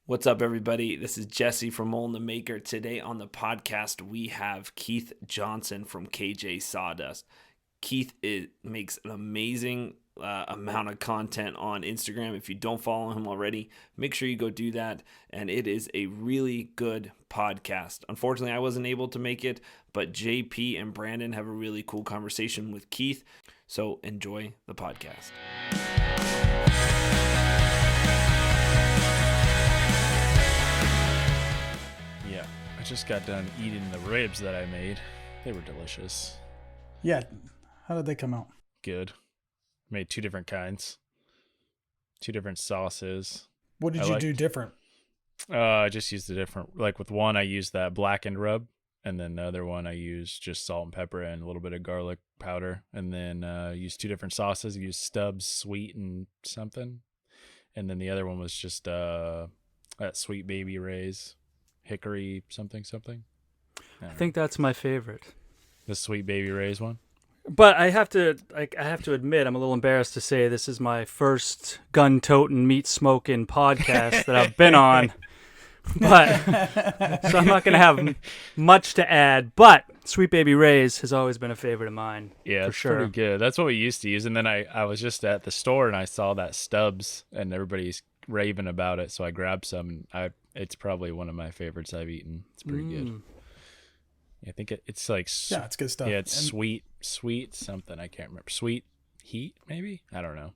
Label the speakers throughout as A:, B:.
A: What's up, everybody? This is Jesse from Mullen the Maker. Today on the podcast, we have Keith Johnson from KJ Sawdust. Keith makes an amazing amount of content on Instagram. If you don't follow him already, make sure you go do that. And it is a really good podcast. Unfortunately, I wasn't able to make it, but JP and Brandon have a really cool conversation with Keith. So enjoy the podcast.
B: Just got done eating the ribs that I made. They were delicious.
C: Yeah. How did they come out?
B: Good. Made two different kinds. Two different sauces.
C: What did you do different?
B: I just used a different, like with one I used that blackened rub, and then the other one I used just salt and pepper and a little bit of garlic powder, and then used two different sauces. I used Stubbs sweet and something, and then the other one was just that Sweet Baby Ray's hickory something.
D: I think that's my favorite.
B: The Sweet Baby Ray's one.
D: But I have to admit, I'm a little embarrassed to say this is my first gun-toting, meat-smoking podcast that I've been on. But so I'm not going to have much to add. But Sweet Baby Ray's has always been a favorite of mine.
B: Yeah,
D: for
B: it's
D: sure.
B: pretty good. That's what we used to use. And then I was just at the store and I saw that Stubbs and everybody's raving about it, so I grabbed some. And it's probably one of my favorites I've eaten. It's pretty good. I think it's like
C: it's good stuff.
B: Yeah, it's sweet something. I can't remember. Sweet heat, maybe. I don't know.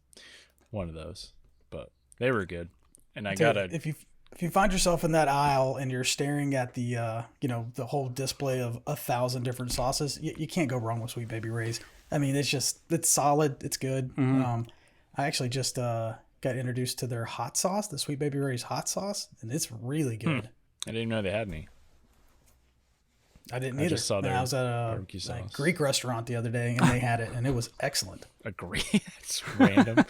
B: One of those, but they were good. And I got
C: if you find yourself in that aisle and you're staring at the the whole display of 1,000 different sauces, you can't go wrong with Sweet Baby Ray's. I mean, it's solid. It's good.
D: Mm-hmm.
C: I actually just got introduced to their hot sauce, the Sweet Baby Ray's hot sauce, and it's really good.
B: I didn't know they had any.
C: I didn't either.
B: Just saw their
C: I was at a Greek restaurant the other day, and they had it, and it was excellent.
B: It's random.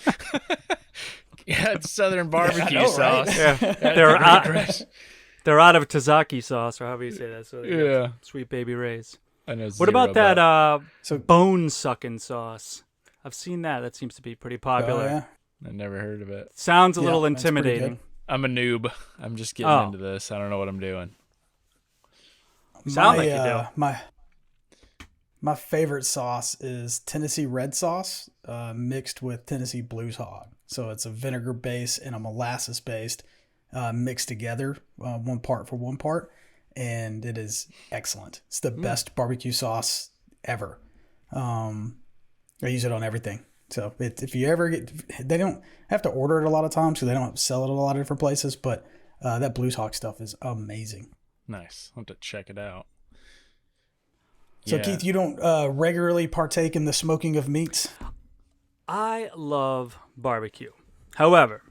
B: Yeah, it's Southern barbecue sauce.
D: Right? Yeah. They're out of Tzatziki sauce, or however you say that. So
B: yeah,
D: Sweet Baby Ray's.
B: I know.
D: What about that bone-sucking sauce? I've seen that. That seems to be pretty popular.
C: Oh, yeah.
B: I never heard of it.
D: Sounds a little intimidating.
B: I'm a noob. I'm just getting into this. I don't know what I'm doing.
D: Sound like you do.
C: My favorite sauce is Tennessee red sauce mixed with Tennessee blues hog. So it's a vinegar base and a molasses based mixed together, one part for one part, and it is excellent. It's the best barbecue sauce ever. I use it on everything. So if you ever they don't have to order it a lot of times because they don't sell it a lot of different places, but that Blues Hawk stuff is amazing.
B: Nice. I'll have to check it out.
C: So Keith, you don't regularly partake in the smoking of meats?
D: I love barbecue. However,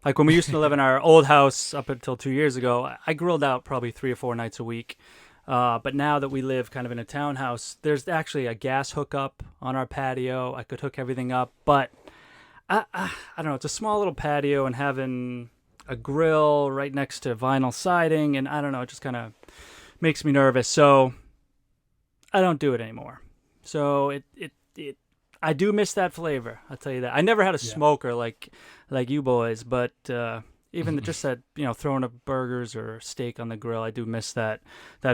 D: like when we used to live in our old house up until 2 years ago, I grilled out probably 3 or 4 nights a week. But now that we live kind of in a townhouse, there's actually a gas hookup on our patio. I could hook everything up, but I don't know. It's a small little patio, and having a grill right next to vinyl siding, and I don't know, it just kind of makes me nervous. So I don't do it anymore. So I do miss that flavor. I'll tell you that. I never had a smoker like you boys, but even just that, throwing up burgers or steak on the grill, I do miss that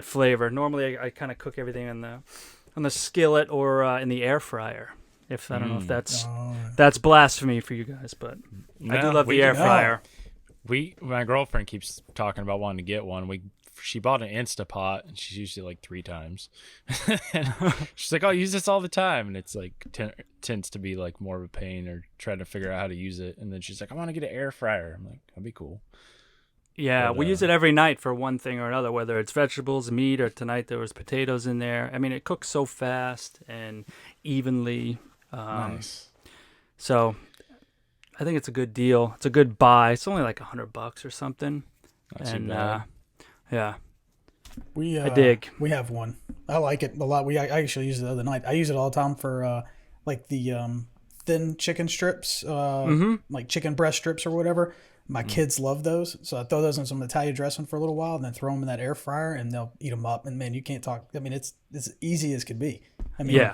D: flavor. Normally, I kind of cook everything on the skillet or in the air fryer. If I don't know if that's blasphemy for you guys, but I do love the air fryer.
B: My girlfriend keeps talking about wanting to get one. She bought an Instapot, and she's used it like 3 times. And she's like, "I'll use this all the time," and it's like tends to be like more of a pain or trying to figure out how to use it. And then she's like, "I want to get an air fryer." I'm like, "That'd be cool."
D: Yeah, we use it every night for one thing or another, whether it's vegetables, meat, or tonight there was potatoes in there. I mean, it cooks so fast and evenly.
B: Nice.
D: So I think it's a good deal. It's a good buy. It's only like $100 or something.
B: Not too bad.
D: Yeah.
C: I
D: dig.
C: We have one. I like it a lot. I actually used it the other night. I use it all the time for like the thin chicken strips, like chicken breast strips or whatever. My kids love those, so I throw those in some Italian dressing for a little while, and then throw them in that air fryer, and they'll eat them up. And man, you can't talk. I mean, it's as easy as could be. I mean,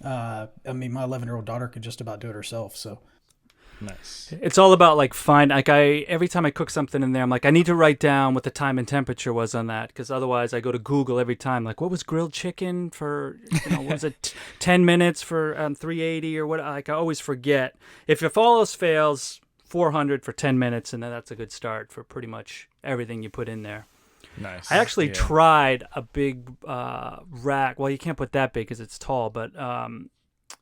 C: my 11-year-old daughter could just about do it herself. So
B: Nice.
D: It's all about like every time I cook something in there, I'm like, I need to write down what the time and temperature was on that, because otherwise I go to Google every time, like, what was grilled chicken for, what was it, 10 minutes for 380 or what? Like, I always forget. If all else fails, 400 for 10 minutes, and then that's a good start for pretty much everything you put in there.
B: Nice.
D: I actually tried a big rack. Well, you can't put that big because it's tall, but a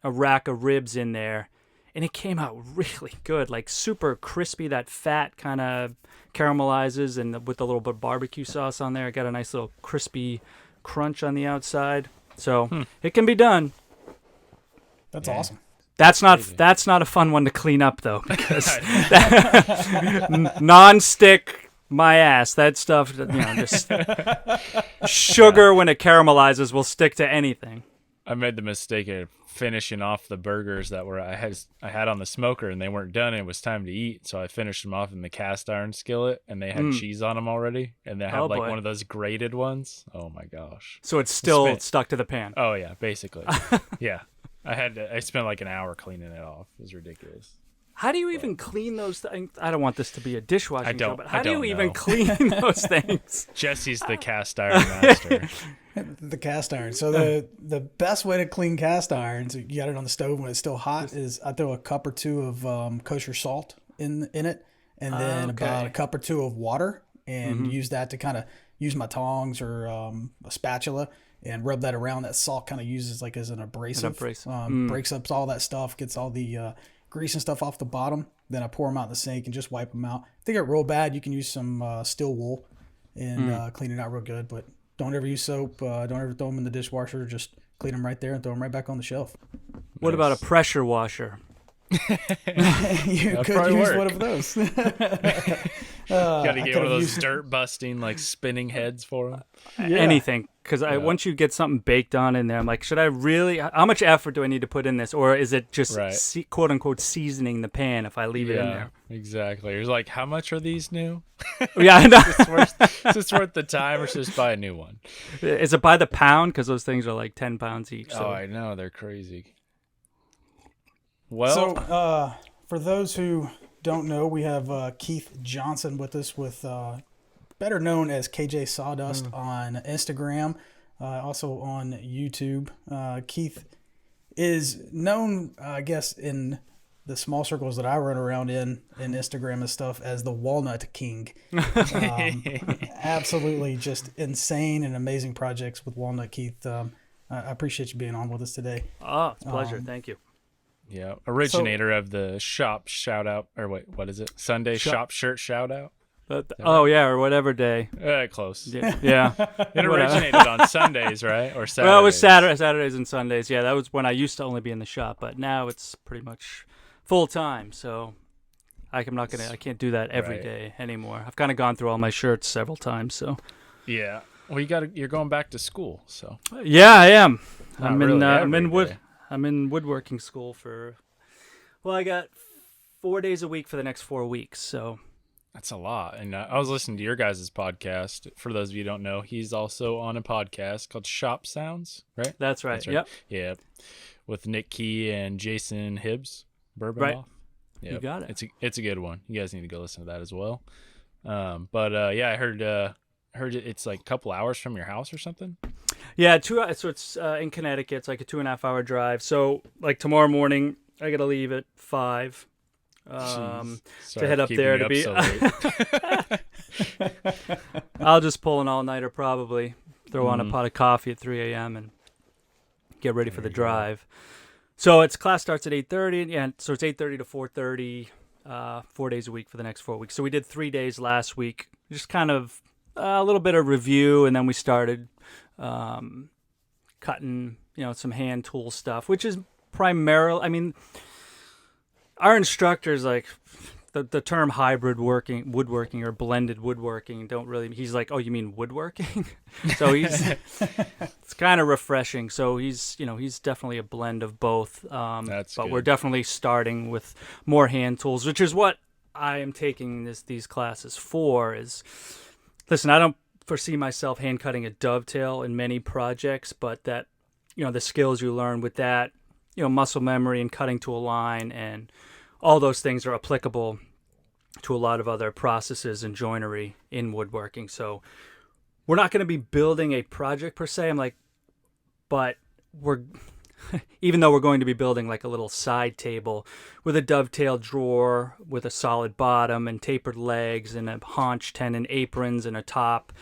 D: rack of ribs in there. And it came out really good, like super crispy. That fat kind of caramelizes, and with a little bit of barbecue sauce on there, it got a nice little crispy crunch on the outside. So it can be done.
C: That's awesome.
D: That's not a fun one to clean up though, because non-stick my ass. That stuff, just sugar when it caramelizes will stick to anything.
B: I made the mistake of finishing off the burgers that I had on the smoker, and they weren't done, and it was time to eat. So I finished them off in the cast iron skillet, and they had cheese on them already, and they have one of those grated ones. Oh my gosh!
D: So it's still stuck to the pan.
B: Oh yeah, basically. Yeah, I spent like an hour cleaning it off. It was ridiculous.
D: How do you even clean those things? I don't want this to be a dishwashing show, but how do you
B: know.
D: even clean those things?
B: Jesse's the cast iron master.
C: The cast iron. So the best way to clean cast irons, you got it on the stove when it's still hot, is I throw a cup or two of kosher salt in it, and then about a cup or two of water, and use that to kind of use my tongs or a spatula and rub that around. That salt kind of uses like as an abrasive. Breaks up all that stuff, gets all the grease and stuff off the bottom. Then I pour them out in the sink and just wipe them out. If they get real bad, you can use some steel wool and clean it out real good, but don't ever use soap. Don't ever throw them in the dishwasher. Just clean them right there and throw them right back on the shelf.
D: What about a pressure washer?
C: You could use one of those.
B: Got to get one of those dirt busting, like spinning heads for them.
D: Yeah. Anything, because once you get something baked on in there, I'm like, should I really? How much effort do I need to put in this, or is it just quote unquote seasoning the pan if I leave it in there?
B: Exactly. You're like, how much are these new?
D: Yeah, I know.
B: Is this worth the time, or just buy a new one?
D: Is it by the pound? Because those things are like 10 pounds each. So.
B: Oh, I know, they're crazy. Well,
C: so for those who don't know, we have Keith Johnson with us, with better known as KJ Sawdust on Instagram, also on YouTube. Keith is known, I guess, in the small circles that I run around in Instagram and stuff, as the Walnut King. Absolutely just insane and amazing projects with Walnut, Keith. I appreciate you being on with us today.
D: Oh, it's a pleasure. Thank you.
B: Yeah, originator of the shop shout out, or wait, what is it? Sunday shop shirt shout out.
D: Or whatever day.
B: Close.
D: Yeah.
B: It originated on Sundays, right? Or Saturdays?
D: Well, it was Saturdays and Sundays. Yeah, that was when I used to only be in the shop, but now it's pretty much full time. So I can't do that every day anymore. I've kind of gone through all my shirts several times. So
B: yeah. Well, you're going back to school, so.
D: Yeah, I am.
B: I'm
D: in woodworking school I got 4 days a week for the next 4 weeks. So
B: that's a lot. And I was listening to your guys' podcast. For those of you who don't know, he's also on a podcast called Shop Sounds, right?
D: That's right. Yep.
B: Yeah. With Nick Key and Jason Hibbs, Bourbon.
D: Right.
B: Yep.
D: You got it.
B: It's a good one. You guys need to go listen to that as well. I heard it's like a couple hours from your house or something.
D: Yeah, so it's in Connecticut. It's like a 2.5 hour drive. So like tomorrow morning, I got to leave at 5 to head up there to be. So I'll just pull an all-nighter probably. Throw on a pot of coffee at 3 a.m. and get ready for the drive. So class starts at 8:30. Yeah, so it's 8:30 to 4:30, 4 days a week for the next 4 weeks. So we did 3 days last week. Just kind of a little bit of review, and then we started cutting, some hand tool stuff, which is primarily, our instructors, like the term hybrid woodworking or blended woodworking he's like, oh, you mean woodworking? So it's kind of refreshing. So he's definitely a blend of both. But good. We're definitely starting with more hand tools, which is what I am taking these classes for. Listen, I don't foresee myself hand cutting a dovetail in many projects, but that, the skills you learn with that, muscle memory and cutting to a line and all those things are applicable to a lot of other processes and joinery in woodworking. So we're not going to be building a project per se. But we're, even though we're going to be building like a little side table with a dovetail drawer with a solid bottom and tapered legs and a haunch tenon aprons and a top.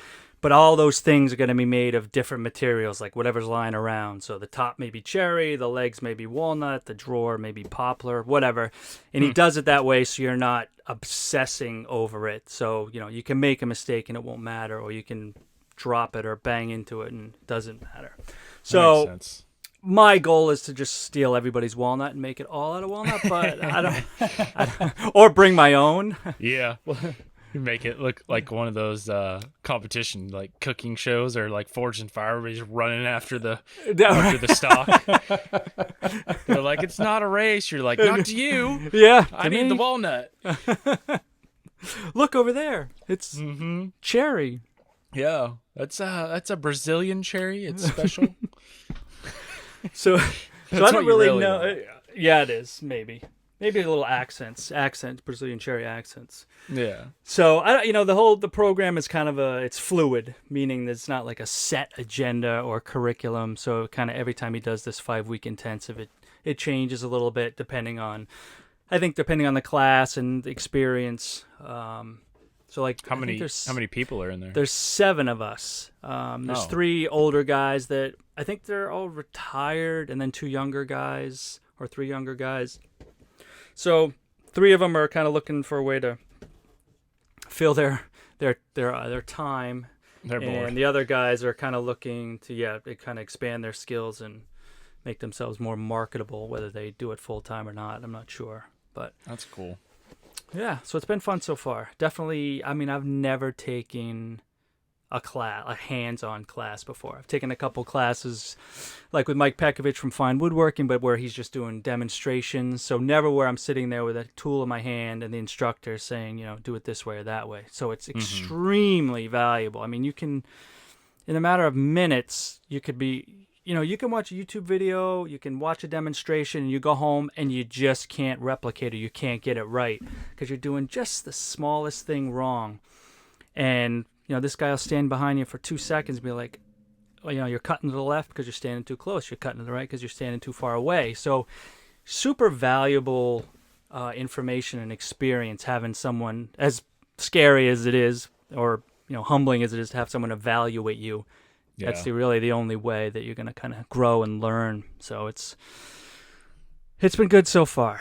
D: But all those things are going to be made of different materials, like whatever's lying around. So the top may be cherry, the legs may be walnut, the drawer may be poplar, whatever. And he does it that way so you're not obsessing over it. So, you can make a mistake and it won't matter, or you can drop it or bang into it and it doesn't matter. So
B: Makes sense.
D: my goal is to just steal everybody's walnut and make it all out of walnut, but I don't or bring my own.
B: Yeah. You make it look like one of those competition like cooking shows or like Forge and Fire, where he's running after the stock. They're like, it's not a race. You're like, not to you.
D: Yeah,
B: I need the walnut.
D: Look over there. It's cherry.
B: Yeah, that's a Brazilian cherry. It's special.
D: So I
B: what
D: don't
B: you
D: really
B: really
D: know.
B: want.
D: Yeah, it is maybe a little accents, Brazilian cherry accents.
B: Yeah.
D: So the program is kind of it's fluid, meaning there's not like a set agenda or curriculum. So kind of every time he does this 5-week intensive, it changes a little bit depending on the class and the experience. So like
B: How many people are in there?
D: There's 7 of us. There's 3 older guys that I think they're all retired, and then 2 younger guys or 3 younger guys. So 3 of them are kind of looking for a way to fill their time,
B: They're bored.
D: and the other guys are kind of looking to kind of expand their skills and make themselves more marketable. Whether they do it full time or not, I'm not sure. But
B: That's cool.
D: yeah, so it's been fun so far. Definitely. I mean, I've never taken a hands-on class before. I've taken a couple classes, like with Mike Pekovich from Fine Woodworking, but where he's just doing demonstrations. So never where I'm sitting there with a tool in my hand and the instructor saying, do it this way or that way. So it's extremely valuable. I mean, you can, in a matter of minutes, you could be, you can watch a YouTube video, you can watch a demonstration, and you go home and you just can't replicate it. You can't get it right because you're doing just the smallest thing wrong. And this guy will stand behind you for 2 seconds and be like, you're cutting to the left because you're standing too close. You're cutting to the right because you're standing too far away. So super valuable information and experience having someone, as scary as it is, or humbling as it is to have someone evaluate you. Yeah. That's really the only way that you're going to kind of grow and learn. So it's been good so far.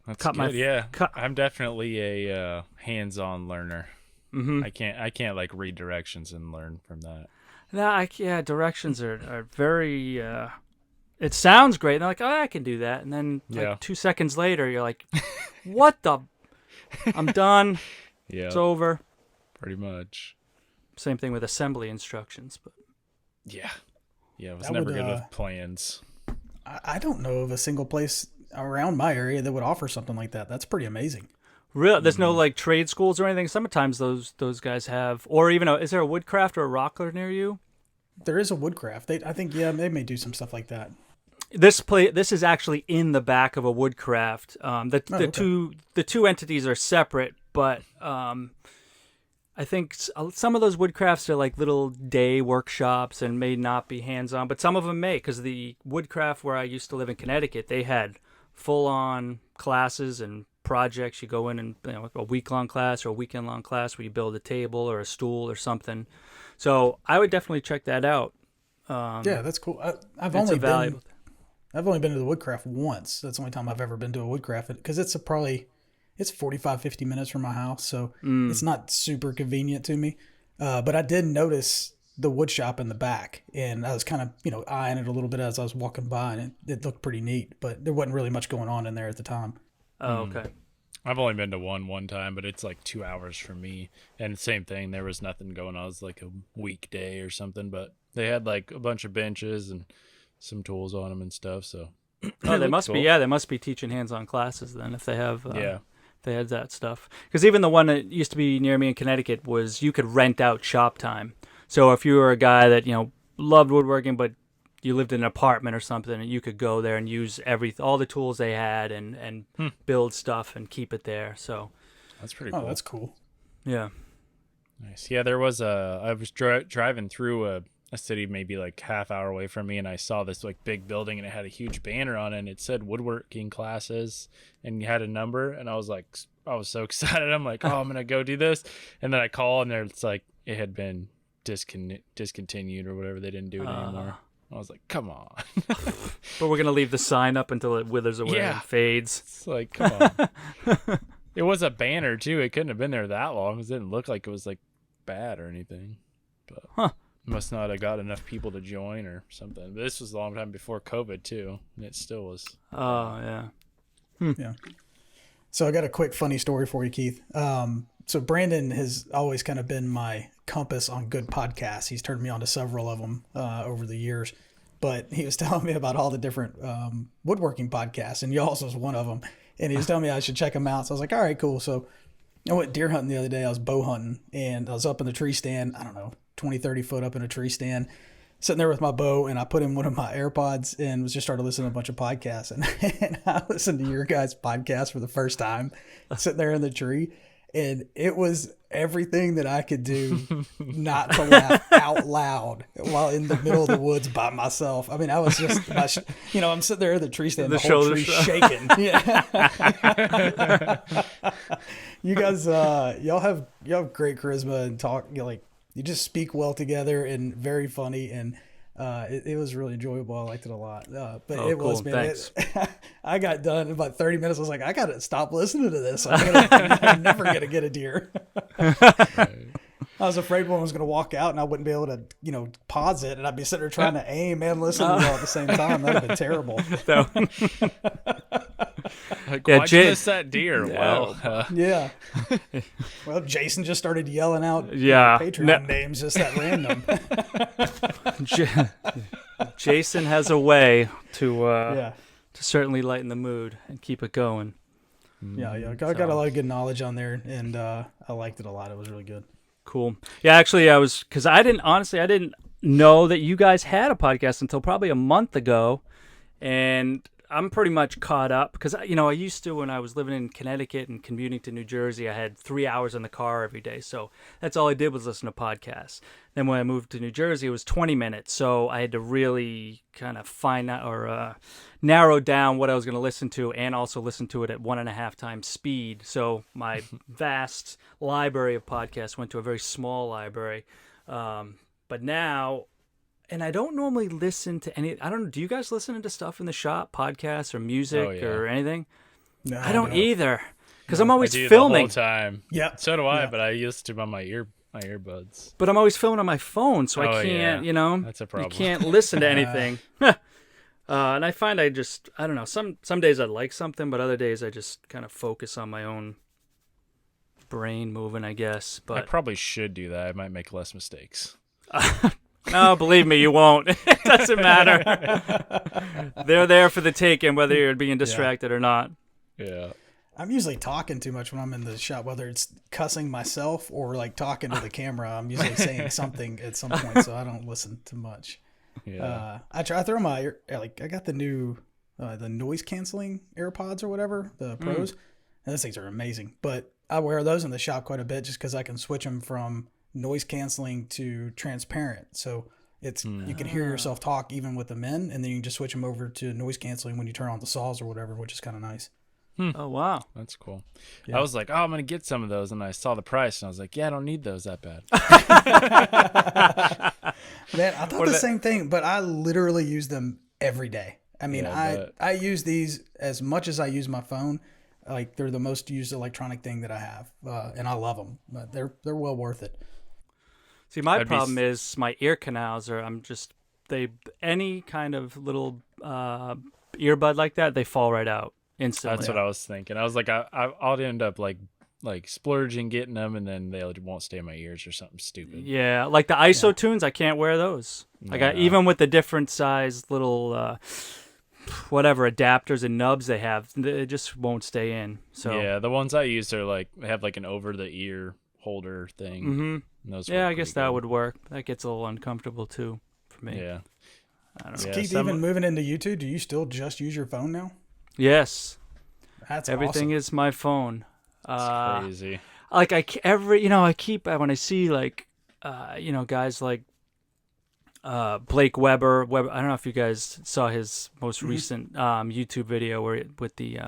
B: That's good. I'm definitely a hands-on learner.
D: Mm-hmm.
B: I can't like read directions and learn from that.
D: No, directions are very. It sounds great. And they're like, oh, I can do that, and then like 2 seconds later, you're like, what the? I'm done.
B: Yeah,
D: it's over.
B: Pretty much.
D: Same thing with assembly instructions, but
B: yeah, I was never good with plans.
C: I don't know of a single place around my area that would offer something like that. That's pretty amazing.
D: Really? There's no like trade schools or anything? Sometimes those guys have, or even is there a Woodcraft or a Rockler near you?
C: There is a Woodcraft. I think they may do some stuff like that.
D: This is actually in the back of a Woodcraft. The two entities are separate, but I think some of those Woodcrafts are like little day workshops and may not be hands-on, but some of them may, because the Woodcraft where I used to live in Connecticut, they had full-on classes and projects. You go in and a week-long class or a weekend-long class where you build a table or a stool or something. So I would definitely check that out.
C: Yeah, that's cool. I've only been to the Woodcraft once. That's the only time I've ever been to a Woodcraft, because it's 45, 50 minutes from my house, so it's not super convenient to me. But I did notice the wood shop in the back, and I was kind of eyeing it a little bit as I was walking by, and it looked pretty neat. But there wasn't really much going on in there at the time.
D: Oh, okay.
B: I've only been to one time, but it's like 2 hours from me. And same thing, there was nothing going on. It was like a weekday or something, but they had like a bunch of benches and some tools on them and stuff. So
D: they must be. Yeah, they must be teaching hands-on classes then if they have. They had that stuff. Because even the one that used to be near me in Connecticut was you could rent out shop time. So if you were a guy that loved woodworking but you lived in an apartment or something, and you could go there and use all the tools they had and build stuff and keep it there. So
B: that's pretty cool.
C: Oh, that's cool.
D: Yeah.
B: Nice. Yeah, I was driving through a city maybe like half hour away from me, and I saw this like big building, and it had a huge banner on it, and it said woodworking classes, and you had a number, and I was so excited. I'm like, oh, I'm gonna go do this, and then I call, and it's like it had been discontinued or whatever. They didn't do it anymore. I was like, come on.
D: But we're gonna leave the sign up until it withers away and fades.
B: It's like, come on. It was a banner too. It couldn't have been there that long. It didn't look like it was like bad or anything, but must not have got enough people to join or something. But this was a long time before COVID too, and it still was.
D: Oh yeah.
C: Yeah. So I got a quick funny story for you, Keith. So Brandon has always kind of been my compass on good podcasts. He's turned me on to several of them over the years, but he was telling me about all the different woodworking podcasts, and y'all's was one of them. And he was telling me I should check them out. So I was like, all right, cool. So I went deer hunting the other day. I was bow hunting, and I was up in the tree stand, I don't know, 20, 30 foot up in a tree stand, sitting there with my bow, and I put in one of my AirPods and was just started listening to a bunch of podcasts. And I listened to your guys' podcast for the first time, sitting there in the tree. And it was everything that I could do not to laugh out loud while in the middle of the woods by myself. I mean, I was just, I'm sitting there in the tree stand, the whole tree shaking. Yeah. You guys, y'all have great charisma and talk. You just speak well together and very funny, and it was really enjoyable. I liked it a lot. But it
D: cool.
C: was, man.
D: Thanks.
C: I got done in about 30 minutes. I was like, I got to stop listening to this. I'm never going to get a deer. I was afraid one was going to walk out and I wouldn't be able to, pause it. And I'd be sitting there trying to aim and listen to y'all at the same time. That would have been terrible.
B: Like, why'd you miss that deer? Well,
C: yeah. Well, Jason just started yelling out Patreon names just that random.
D: Jason has a way to certainly lighten the mood and keep it going.
C: Yeah. I got a lot of good knowledge on there, and I liked it a lot. It was really good.
D: Cool. Yeah, actually, because I didn't know that you guys had a podcast until probably a month ago, and I'm pretty much caught up because, I used to, when I was living in Connecticut and commuting to New Jersey, I had 3 hours in the car every day. So that's all I did was listen to podcasts. Then when I moved to New Jersey, it was 20 minutes. So I had to really kind of find out or narrow down what I was going to listen to, and also listen to it at 1.5 times speed. So my vast library of podcasts went to a very small library. But now... And I don't normally listen to any. I don't know. Do you guys listen to stuff in the shop, podcasts or music or anything?
C: No,
D: I don't either, because
C: No,
D: I'm always
B: I do
D: filming.
B: the whole time.
C: Yeah.
B: So do I, but I used to on my earbuds.
D: But I'm always filming on my phone, so I can't.
B: That's a problem.
D: You can't listen to anything. And I find I don't know. Some days I like something, but other days I just kind of focus on my own brain moving, I guess. But
B: I probably should do that. I might make less mistakes.
D: No, believe me, you won't. It doesn't matter. They're there for the taking, whether you're being distracted or not.
B: Yeah.
C: I'm usually talking too mumuch when I'm in the shop, whether it's cussing myself or like talking to the camera. I'm usually saying something at some point, so I don't listen too much.
B: Yeah.
C: I throw my I got the new the noise canceling AirPods or whatever, the Pros. And those things are amazing, but I wear those in the shop quite a bit just because I can switch them from noise canceling to transparent, so it's you can hear yourself talk even with them in, and then you can just switch them over to noise canceling when you turn on the saws or whatever, which is kind of nice.
D: Oh wow,
B: That's cool.
C: Yeah.
B: I was like, I'm gonna get some of those, and I saw the price, and I was like, I don't need those that bad.
C: Man, I thought the same thing, but I literally use them every day. I mean, I use these as much as I use my phone. Like, they're the most used electronic thing that I have, and I love them. But they're well worth it.
D: See, my problem is my ear canals are. Any kind of little earbud like that, they fall right out instantly.
B: That's what I was thinking. I was like, I'll end up like splurging getting them, and then they won't stay in my ears or something stupid.
D: Yeah, like the ISO tunes, I can't wear those. Even with the different size little whatever adapters and nubs they have, it just won't stay in. So
B: yeah, the ones I use are like they have like an over the ear holder thing.
D: Mm-hmm.
B: Those
D: I guess that would work. That gets a little uncomfortable too for me.
B: Yeah.
D: I don't
C: So
D: know.
B: Yeah,
C: Keith,
B: some-
C: even moving into YouTube, do you still just use your phone now?
D: Yes,
C: That's
D: everything
C: awesome.
D: is my phone.
B: It's crazy.
D: Like I keep when I see like guys like Blake Weber. I don't know if you guys saw his most recent YouTube video with the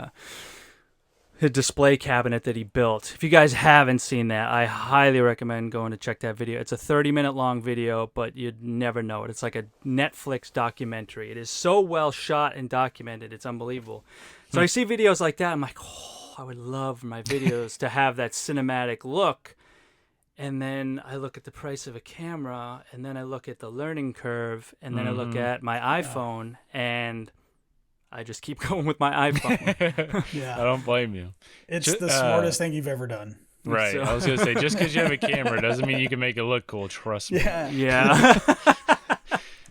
D: his display cabinet that he built. If you guys haven't seen that, I highly recommend going to check that video. It's a 30-minute long video, but you'd never know it. It's like a Netflix documentary. It is so well shot and documented. It's unbelievable. So I see videos like that. I'm like, oh, I would love my videos to have that cinematic look. And then I look at the price of a camera, and then I look at the learning curve, and then I look at my iPhone, and I just keep going with my iPhone.
C: Yeah.
B: I don't blame you.
C: It's
B: Ju-
C: the smartest thing you've ever done.
B: Right.
D: So-
B: I was gonna say, just because you have a camera doesn't mean you can make it look cool. Trust me.
C: Yeah.
D: Yeah.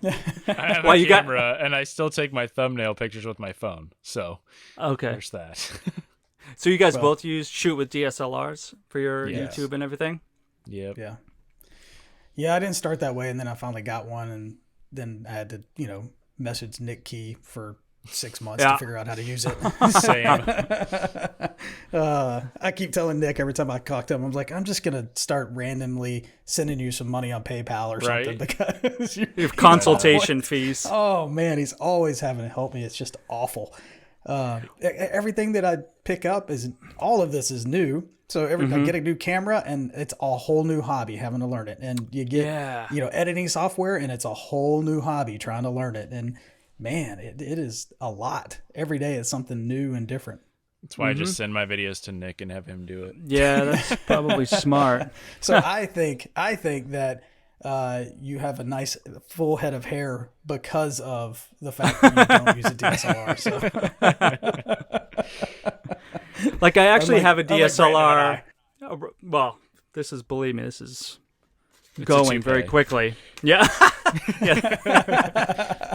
B: I have
D: Well,
B: a
D: you got-
B: camera, and I still take my thumbnail pictures with my phone. So
D: Okay.
B: there's that.
D: So you guys
C: Well-
D: both shoot with DSLRs for your
B: Yes.
D: YouTube and everything?
B: Yep.
C: Yeah. Yeah, I didn't start that way, and then I finally got one, and then I had to, message Nick Key for 6 months
D: Yeah.
C: to figure out how to use it.
B: Same.
C: I keep telling Nick every time I talk to him, I'm like, I'm just gonna start randomly sending you some money on PayPal or something
B: Right.
C: because
D: You have consultation fees.
C: oh man, he's always having to help me. It's just awful. Everything that I pick up all of this is new. So I get a new camera, and it's a whole new hobby having to learn it. And you get
D: Yeah.
C: editing software, and it's a whole new hobby trying to learn it. And man, it is a lot. Every day is something new and different.
B: That's why I just send my videos to Nick and have him do it.
D: Yeah, that's probably smart.
C: So I think that you have a nice full head of hair because of the fact that you don't use a DSLR. So.
D: Like I actually have a
C: unlike Brandon
D: DSLR.
C: and
D: Well, believe me, this is
B: It's
D: going
B: a
D: very
B: toupee.
D: quickly. Yeah. Yeah.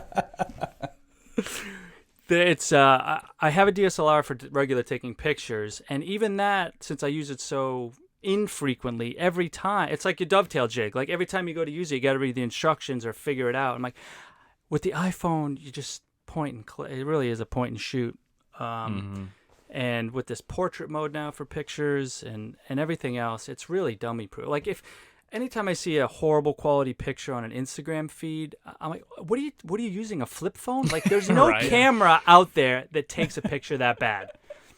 D: It's I have a DSLR for regular taking pictures, and even that, since I use it so infrequently, every time it's like your dovetail jig. Like every time you go to use it, you got to read the instructions or figure it out. I'm like, with the iPhone, you just point and click. It really is a point and shoot. And with this portrait mode now for pictures and everything else, it's really dummy proof. Like anytime I see a horrible quality picture on an Instagram feed, I'm like, what are you using, a flip phone? Like there's no
B: Right.
D: camera out there that takes a picture that bad.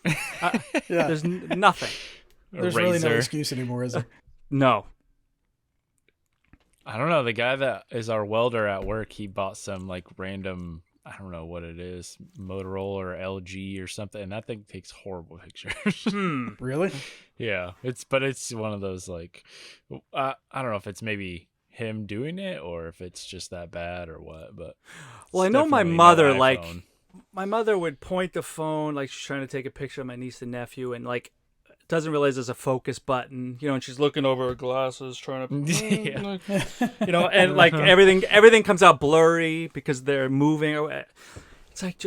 C: Yeah.
D: There's nothing.
C: There's really no
B: Razor.
C: excuse anymore, is there?
D: No.
B: I don't know. The guy that is our welder at work, he bought some like random, I don't know what it is, Motorola or LG or something, and that thing takes horrible pictures.
C: Really?
B: Yeah, it's one of those like, I don't know if it's maybe him doing it or if it's just that bad or what. But
D: Well, I
B: it's
D: know my
B: definitely
D: mother,
B: no
D: like,
B: iPhone.
D: my mother would point the phone like she's trying to take a picture of my niece and nephew, and like doesn't realize there's a focus button, and she's looking over her glasses trying to,
B: Yeah.
D: and like everything comes out blurry because they're moving. It's like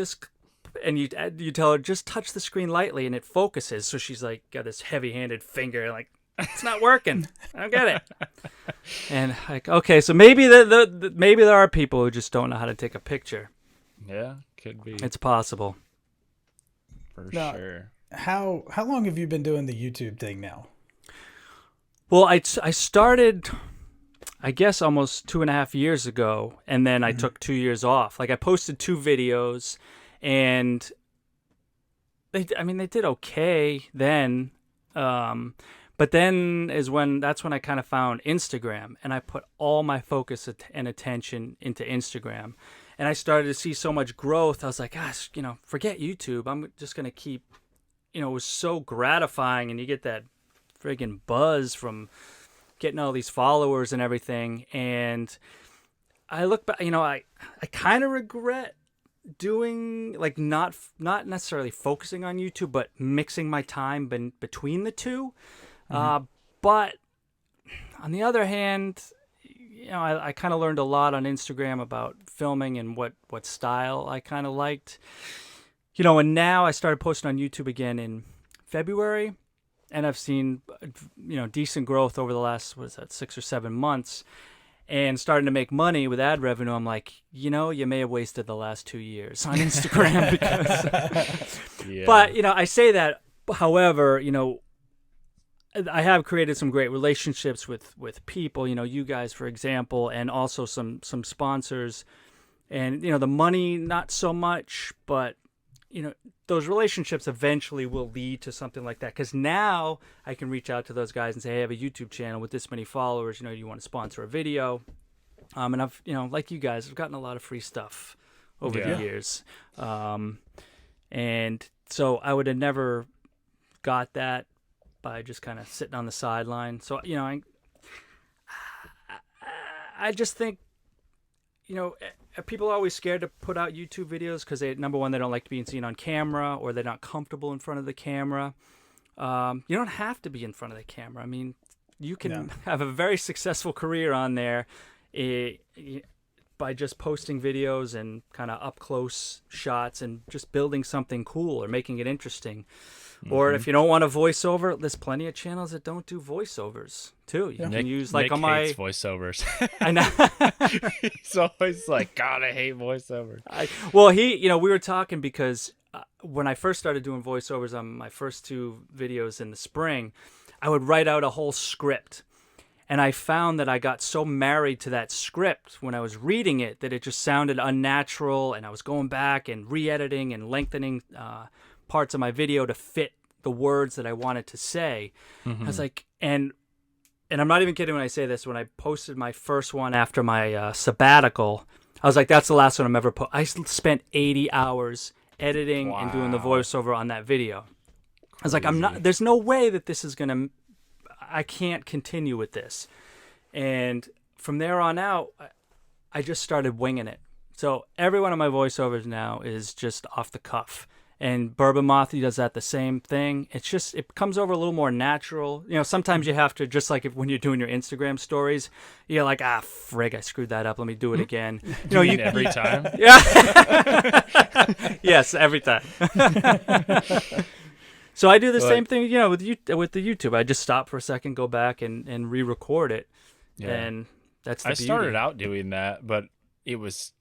D: and you tell her just touch the screen lightly and it focuses. So she's like got this heavy-handed finger, like it's not working. I don't get it. And like, okay, so maybe maybe there are people who just don't know how to take a picture.
B: Yeah, could be
D: It's possible.
B: for
C: No.
B: sure.
C: How long have you been doing the YouTube thing now?
D: Well, I started, I guess, almost 2.5 years ago, and then I took 2 years off. Like I posted 2 videos, and they did okay then. But then that's when I kind of found Instagram, and I put all my focus and attention into Instagram. And I started to see so much growth. I was like, gosh, forget YouTube. I'm just going to keep, it was so gratifying. And you get that friggin' buzz from getting all these followers and everything. And I look back, I kind of regret doing, like, not necessarily focusing on YouTube, but mixing my time between the two. But on the other hand, I kind of learned a lot on Instagram about filming and what style I kind of liked. And now I started posting on YouTube again in February, and I've seen, decent growth over the last, 6 or 7 months. and starting to make money with ad revenue, I'm like, you may have wasted the last 2 years on Instagram because.
B: Yeah.
D: But I say that. However, I have created some great relationships with people. You guys, for example, and also some sponsors, and the money not so much, but those relationships eventually will lead to something like that. Because now I can reach out to those guys and say, hey, I have a YouTube channel with this many followers. You want to sponsor a video? And I've, like you guys, I've gotten a lot of free stuff over the years. And so I would have never got that by just kind of sitting on the sideline. So, I just think, people are always scared to put out YouTube videos because number one, they don't like being seen on camera, or they're not comfortable in front of the camera. You don't have to be in front of the camera. I mean, you can have a very successful career on there by just posting videos and kind of up close shots and just building something cool or making it interesting. Or if you don't want a voiceover, there's plenty of channels that don't do voiceovers too. You can use
B: Nick
D: on my
B: hates voiceovers.
D: I know.
B: He's always like, God, I hate voiceovers.
D: We were talking because when I first started doing voiceovers on my first 2 videos in the spring, I would write out a whole script. And I found that I got so married to that script when I was reading it that it just sounded unnatural, and I was going back and re-editing and lengthening parts of my video to fit the words that I wanted to say. I was like, and I'm not even kidding when I say this, when I posted my first one after my sabbatical, I was like, that's the last one I'm ever I spent 80 hours editing and doing the voiceover on that video. I was like, there's no way that this is I can't continue with this. And from there on out, I just started winging it. So every one of my voiceovers now is just off the cuff. And Bourbon Moth, he does that the same thing. It's just, it comes over a little more natural. Sometimes you have to, just like when you're doing your Instagram stories, you're like, frig, I screwed that up. Let me do it again.
B: Every time?
D: Yeah. Yes, every time. So I do the same thing, with the YouTube. I just stop for a second, go back and re-record it. Yeah. And that's the beauty.
B: Started out doing that, but it was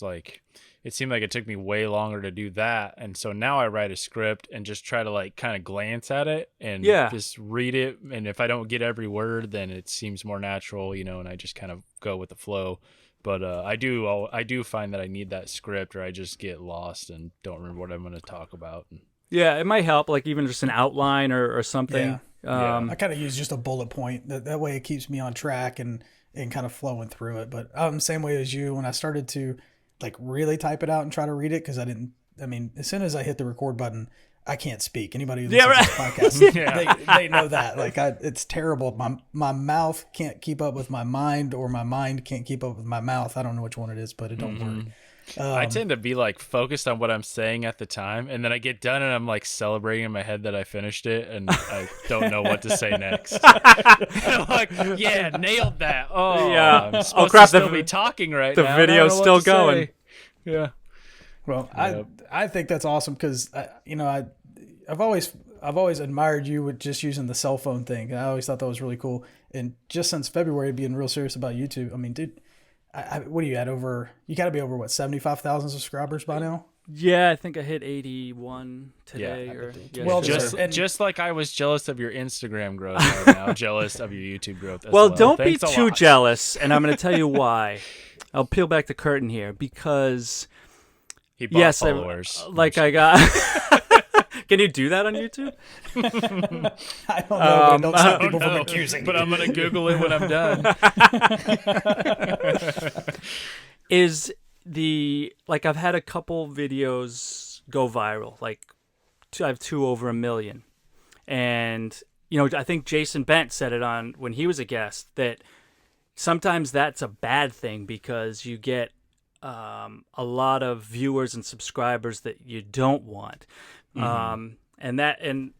B: like, it seemed like it took me way longer to do that. And so now I write a script and just try to kind of glance at it and just read it. And if I don't get every word, then it seems more natural, and I just kind of go with the flow. But I do find that I need that script, or I just get lost and don't remember what I'm going to talk about.
D: Yeah, it might help, like even just an outline or something.
C: Yeah. I kind of use just a bullet point. That way it keeps me on track and kind of flowing through it. But same way as you, when I started to really type it out and try to read it, because as soon as I hit the record button, I can't speak. Anybody who listens to this podcast, they know that. It's terrible. My mouth can't keep up with my mind, or my mind can't keep up with my mouth. I don't know which one it is, but it don't work.
B: I tend to be focused on what I'm saying at the time, and then I get done and I'm celebrating in my head that I finished it, and I don't know what to say next. I'm like, yeah, nailed that. Oh, yeah. I'm supposed to still be talking right now.
D: The video's still going.
B: Yeah.
C: Well, I think that's awesome because I've always admired you with just using the cell phone thing. I always thought that was really cool, and just since February, being real serious about YouTube. I mean, dude. What are you at over? You got to be over 75,000 subscribers by now.
D: Yeah, I think I hit 81 today.
C: Well,
B: just like I was jealous of your Instagram growth, I'm now jealous of your YouTube growth. As
D: well, don't be too jealous, and I'm going to tell you why. I'll peel back the curtain here because
B: he bought followers.
D: I got. Can you do that on YouTube?
C: I don't know. Don't stop people from accusing.
B: But I'm going to Google it when I'm done.
D: I've had a couple videos go viral. I have 2 over 1 million. And, I think Jason Bent said it on when he was a guest that sometimes that's a bad thing because you get a lot of viewers and subscribers that you don't want. And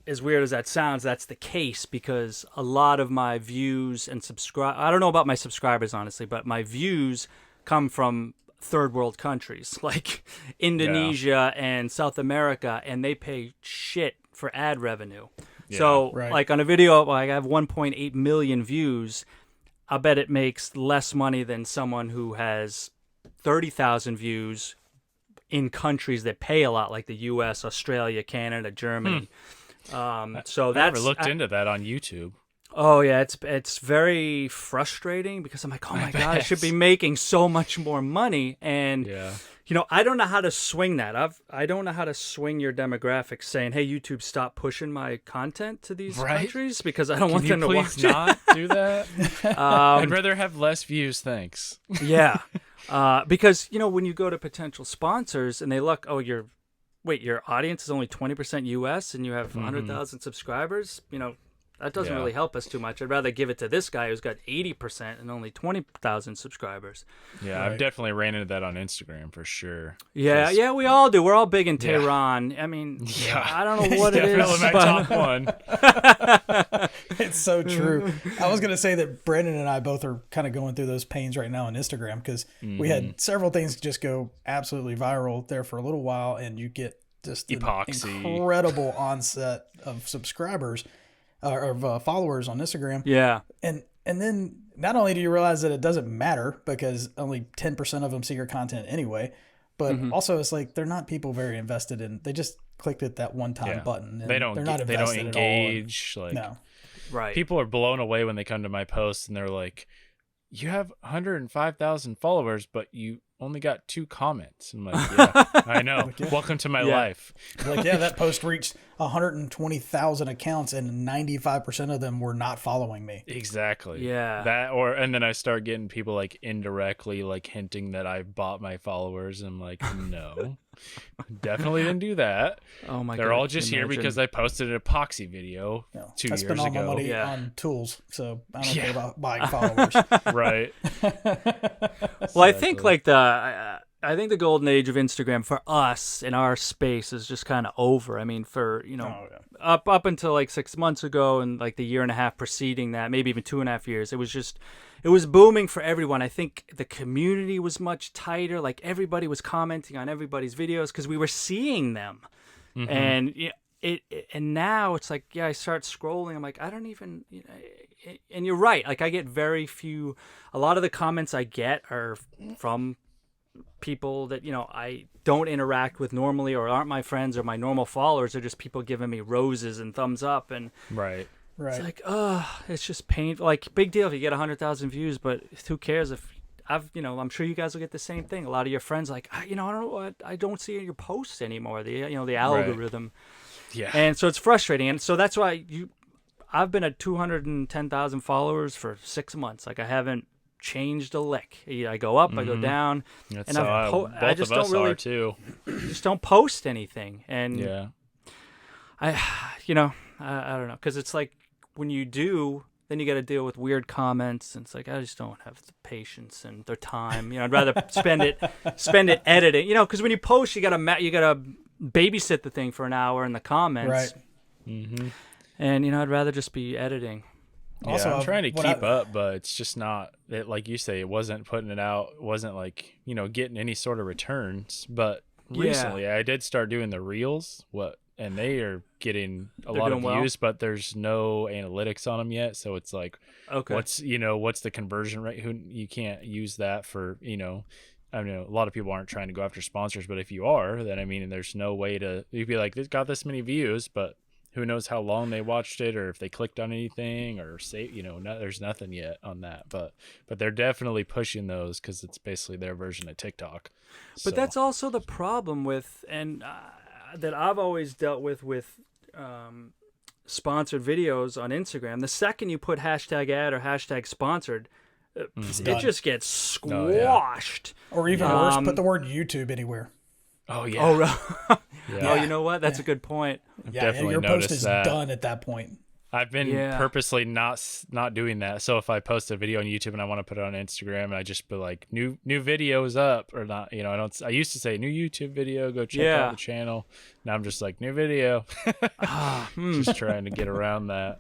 D: as weird as that sounds, that's the case because a lot of my views and I don't know about my subscribers, honestly, but my views come from third world countries like Indonesia and South America, and they pay shit for ad revenue. Yeah, so on a video, I have 1.8 million views. I bet it makes less money than someone who has 30,000 views in countries that pay a lot, like the U.S., Australia, Canada, Germany. So
B: I
D: that's
B: never looked into that on YouTube.
D: Oh yeah, it's very frustrating because I'm like, oh my god, I should be making so much more money, and
B: Yeah.
D: I don't know how to swing that. I don't know how to swing your demographics, saying, hey, YouTube, stop pushing my content to these countries because I don't want them to watch
B: Please not do that. I'd rather have less views, thanks.
D: Yeah, because when you go to potential sponsors and they look, oh, your audience is only 20% US and you have 100,000 subscribers, that doesn't really help us too much. I'd rather give it to this guy who's got 80% and only 20,000 subscribers.
B: Yeah, I've definitely ran into that on Instagram for sure.
D: Yeah, we all do. We're all big in Tehran. I mean, I don't know what it is.
B: Definitely my top one.
C: It's so true. I was going to say that Brandon and I both are kind of going through those pains right now on Instagram because we had several things just go absolutely viral there for a little while, and you get just an incredible onset of subscribers. Of followers on Instagram.
D: Yeah.
C: And then not only do you realize that it doesn't matter because only 10% of them see your content anyway, but also it's like they're not people very invested in. They just clicked at that one-time button. And
B: they don't engage.
C: At all.
B: Like,
C: no.
D: Right.
B: People are blown away when they come to my posts and they're like, you have 105,000 followers, but you only got 2 comments. I'm like, yeah, I know. Welcome to my life.
C: Like, that post reached 120,000 accounts and 95% of them were not following me.
B: Exactly.
D: Yeah.
B: And then I start getting people like indirectly like hinting that I bought my followers. I'm like, no, definitely didn't do that.
D: Oh my God.
B: They're all just here because I posted an epoxy video 2 years ago.
C: I spent all my money on tools, so I don't care about buying followers.
B: Right.
D: Well, I think I think the golden age of Instagram for us in our space is just kind of over. I mean, for up until like 6 months ago and like the year and a half preceding that, maybe even 2.5 years, it was booming for everyone. I think the community was much tighter. Like everybody was commenting on everybody's videos because we were seeing them, and and now it's like I start scrolling. I'm like I don't even. And you're right. Like I get very few. A lot of the comments I get are from people that I don't interact with normally or aren't my friends or my normal followers. Are just people giving me roses and thumbs up and
C: right.
D: It's like it's just painful. Like big deal if you get 100,000 views, but who cares if I'm sure you guys will get the same thing. A lot of your friends like I don't know what I don't see your posts anymore. The the algorithm.
B: Yeah.
D: And so it's frustrating, and so that's why I've been at 210,000 followers for 6 months. Like I haven't changed a lick. I go up, I go down,
B: That's
D: and
B: I just don't really too.
D: Just don't post anything. And I don't know, because it's like when you do, then you got to deal with weird comments, and it's like I just don't have the patience and the time. I'd rather spend it editing. Because when you post, you gotta babysit the thing for an hour in the comments,
C: right?
D: And I'd rather just be editing.
C: Also,
B: I'm trying to keep up, but it's just not. Like you say, it wasn't putting it out. It wasn't like getting any sort of returns. But recently, I did start doing the reels. And they are getting a lot of views, but there's no analytics on them yet. So it's like, okay, what's the conversion rate? You can't use that for I mean, a lot of people aren't trying to go after sponsors, but if you are, then there's no way to. You'd be like, it's got this many views, but who knows how long they watched it or if they clicked on anything or say, there's nothing yet on that. But they're definitely pushing those because it's basically their version of TikTok.
D: But that's also the problem with that I've always dealt with sponsored videos on Instagram. The second you put hashtag ad or hashtag sponsored, it just gets squashed.
C: Or even worse, put the word YouTube anywhere.
B: Oh yeah.
D: Oh, yeah. Oh, you know what? That's a good point.
C: Yeah, your post is done at that point.
B: I've been purposely not doing that. So if I post a video on YouTube and I want to put it on Instagram, and I just be like, new video is up or not. I used to say new YouTube video, go check out the channel. Now I'm just like new video. Just trying to get around that.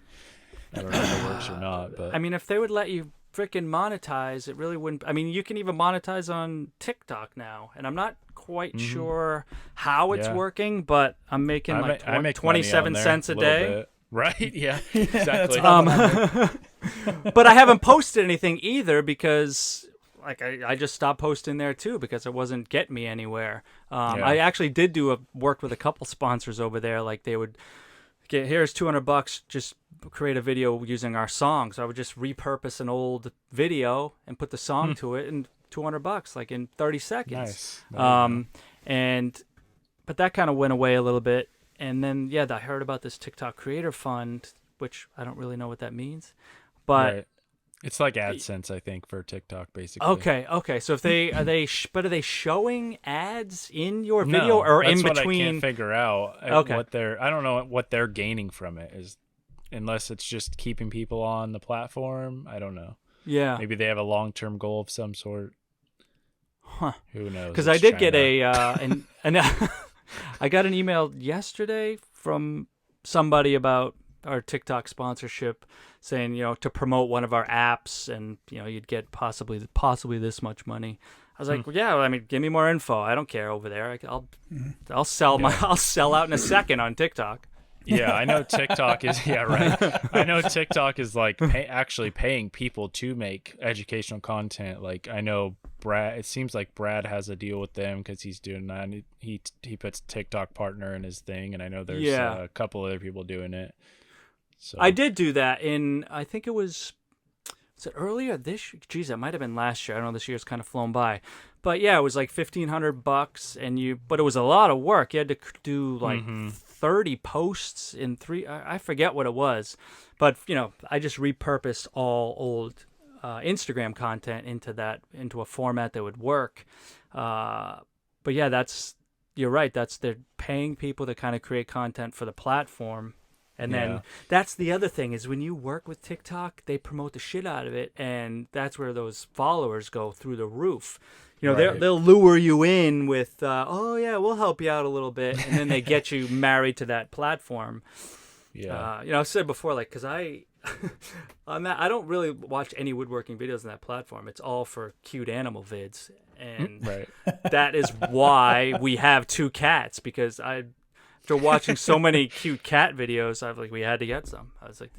B: I don't know if it works or not, but
D: if they would let you freaking monetize, it really wouldn't. You can even monetize on TikTok now, and I'm not quite sure how it's working, but I'm making I make 27 cents a day.
B: Right? Yeah, exactly.
D: But I haven't posted anything either because like I just stopped posting there too because it wasn't getting me anywhere. I actually did worked with a couple sponsors over there. Like they would here's $200, just create a video using our song. So I would just repurpose an old video and put the song to it, and $200 like in 30 seconds.
B: Nice.
D: But that kind of went away a little bit. And then I heard about this TikTok Creator Fund, which I don't really know what that means, but.
B: Right. It's like AdSense, I think, for TikTok, basically.
D: Okay. So if are they showing ads in your video or in between?
B: That's what I can't figure out.
D: Okay.
B: I don't know what they're gaining from it is, unless it's just keeping people on the platform. I don't know.
D: Yeah.
B: Maybe they have a long-term goal of some sort.
D: Huh.
B: Who knows?
D: Because I did get and I got an email yesterday from somebody about our TikTok sponsorship, saying to promote one of our apps, and you'd get possibly this much money. I was like, well, yeah, I mean, give me more info. I don't care over there. I'll sell I'll sell out in a second on TikTok.
B: Yeah, I know TikTok is right. I know TikTok is like actually paying people to make educational content. Like I know Brad. It seems like Brad has a deal with them because he's doing that. And he puts TikTok partner in his thing, and I know there's a couple other people doing it. So
D: I did do that I think it was it earlier this year? Geez, it might have been last year. I don't know, this year's kind of flown by. But yeah, it was like $1,500 but it was a lot of work. You had to do like 30 posts in I forget what it was. But, I just repurposed all old Instagram content into a format that would work. But yeah, you're right. They're paying people to kind of create content for the platform. And then that's the other thing is when you work with TikTok, they promote the shit out of it, and that's where those followers go through the roof. They'll lure you in with, oh yeah, we'll help you out a little bit, and then they get you married to that platform.
B: Yeah.
D: I've said before, like, because I don't really watch any woodworking videos on that platform. It's all for cute animal vids, and that is why we have 2 cats, because after watching so many cute cat videos, we had to get some. I was like,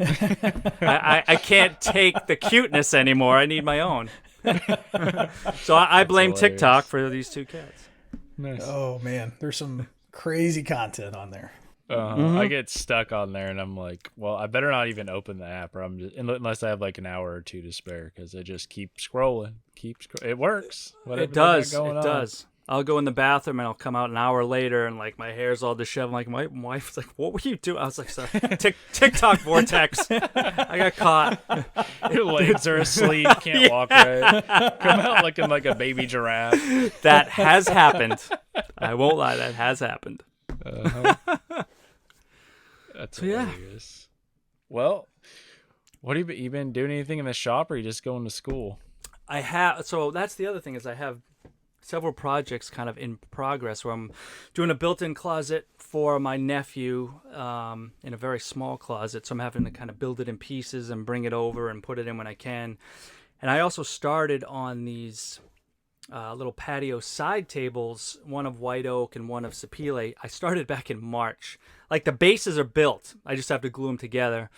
D: I can't take the cuteness anymore. I need my own. So I blame
B: hilarious.
D: TikTok for these 2 cats.
B: Nice.
C: Oh man, there's some crazy content on there.
B: I get stuck on there, and I'm like, well, I better not even open the app, or unless I have like an hour or 2 to spare, because I just keep scrolling. It works.
D: It does. It does. I'll go in the bathroom and I'll come out an hour later and like my hair's all disheveled. Like my wife's like, "What were you doing?" I was like, "Sorry, TikTok vortex. I got caught."
B: Your legs are asleep. Can't walk right. Come out looking like a baby giraffe.
D: That has happened. I won't lie. That has happened.
B: That's hilarious. Well, what have you been doing? Anything in the shop, or are you just going to school?
D: I have. So that's the other thing is I have several projects kind of in progress where I'm doing a built-in closet for my nephew in a very small closet. So I'm having to kind of build it in pieces and bring it over and put it in when I can. And I also started on these little patio side tables, one of white oak and one of sapele. I started back in March. Like the bases are built. I just have to glue them together.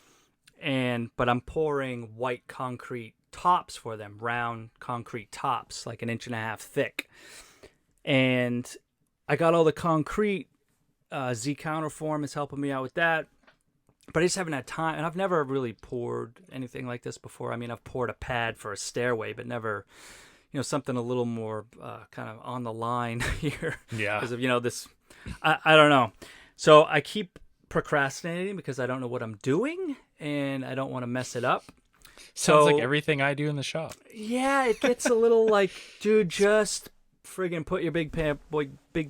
D: But I'm pouring white concrete tops for them, round concrete tops, like 1.5 inches thick. And I got all the concrete. Z Counterform is helping me out with that. But I just haven't had time, and I've never really poured anything like this before. I mean, I've poured a pad for a stairway, but never, something a little more kind of on the line here.
B: Yeah.
D: Because of, this, I don't know. So I keep procrastinating because I don't know what I'm doing, and I don't want to mess it up.
B: Sounds like everything I do in the shop.
D: Yeah, it gets a little like, dude, just friggin' put your big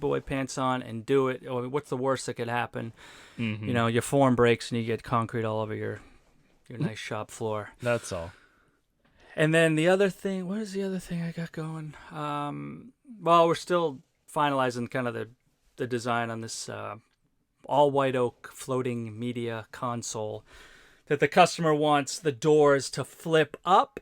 D: boy pants on and do it. Or what's the worst that could happen? Mm-hmm. Your form breaks and you get concrete all over your nice shop floor.
B: That's all.
D: And then the other thing, what is the other thing I got going? Well, we're still finalizing kind of the design on this all white oak floating media console that the customer wants the doors to flip up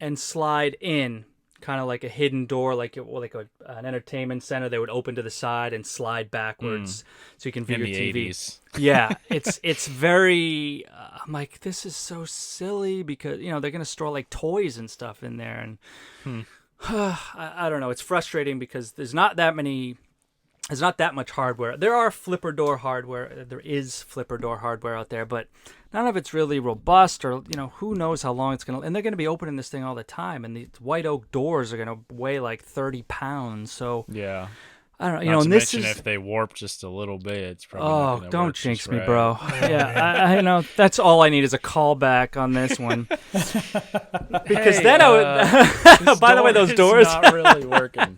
D: and slide in. kind of like a hidden door, like an entertainment center. They would open to the side and slide backwards, so you can view
B: In
D: your
B: the
D: TV.
B: 80s.
D: Yeah, it's very. I'm like, this is so silly because they're gonna store like toys and stuff in there, and I don't know. It's frustrating because there's not that much hardware. There are flipper door hardware. There is flipper door hardware out there, but none of it's really robust, or who knows how long it's gonna. And they're gonna be opening this thing all the time, and these white oak doors are gonna weigh like 30 pounds. So
B: Yeah.
D: I don't know.
B: Not to
D: and this
B: mention
D: is.
B: if they warp just a little bit, it's probably not gonna
D: Don't
B: work
D: jinx
B: just
D: me,
B: right.
D: bro. Yeah, I know. That's all I need is a callback on this one. Because
B: Hey,
D: then by the way, those doors.
B: not really working.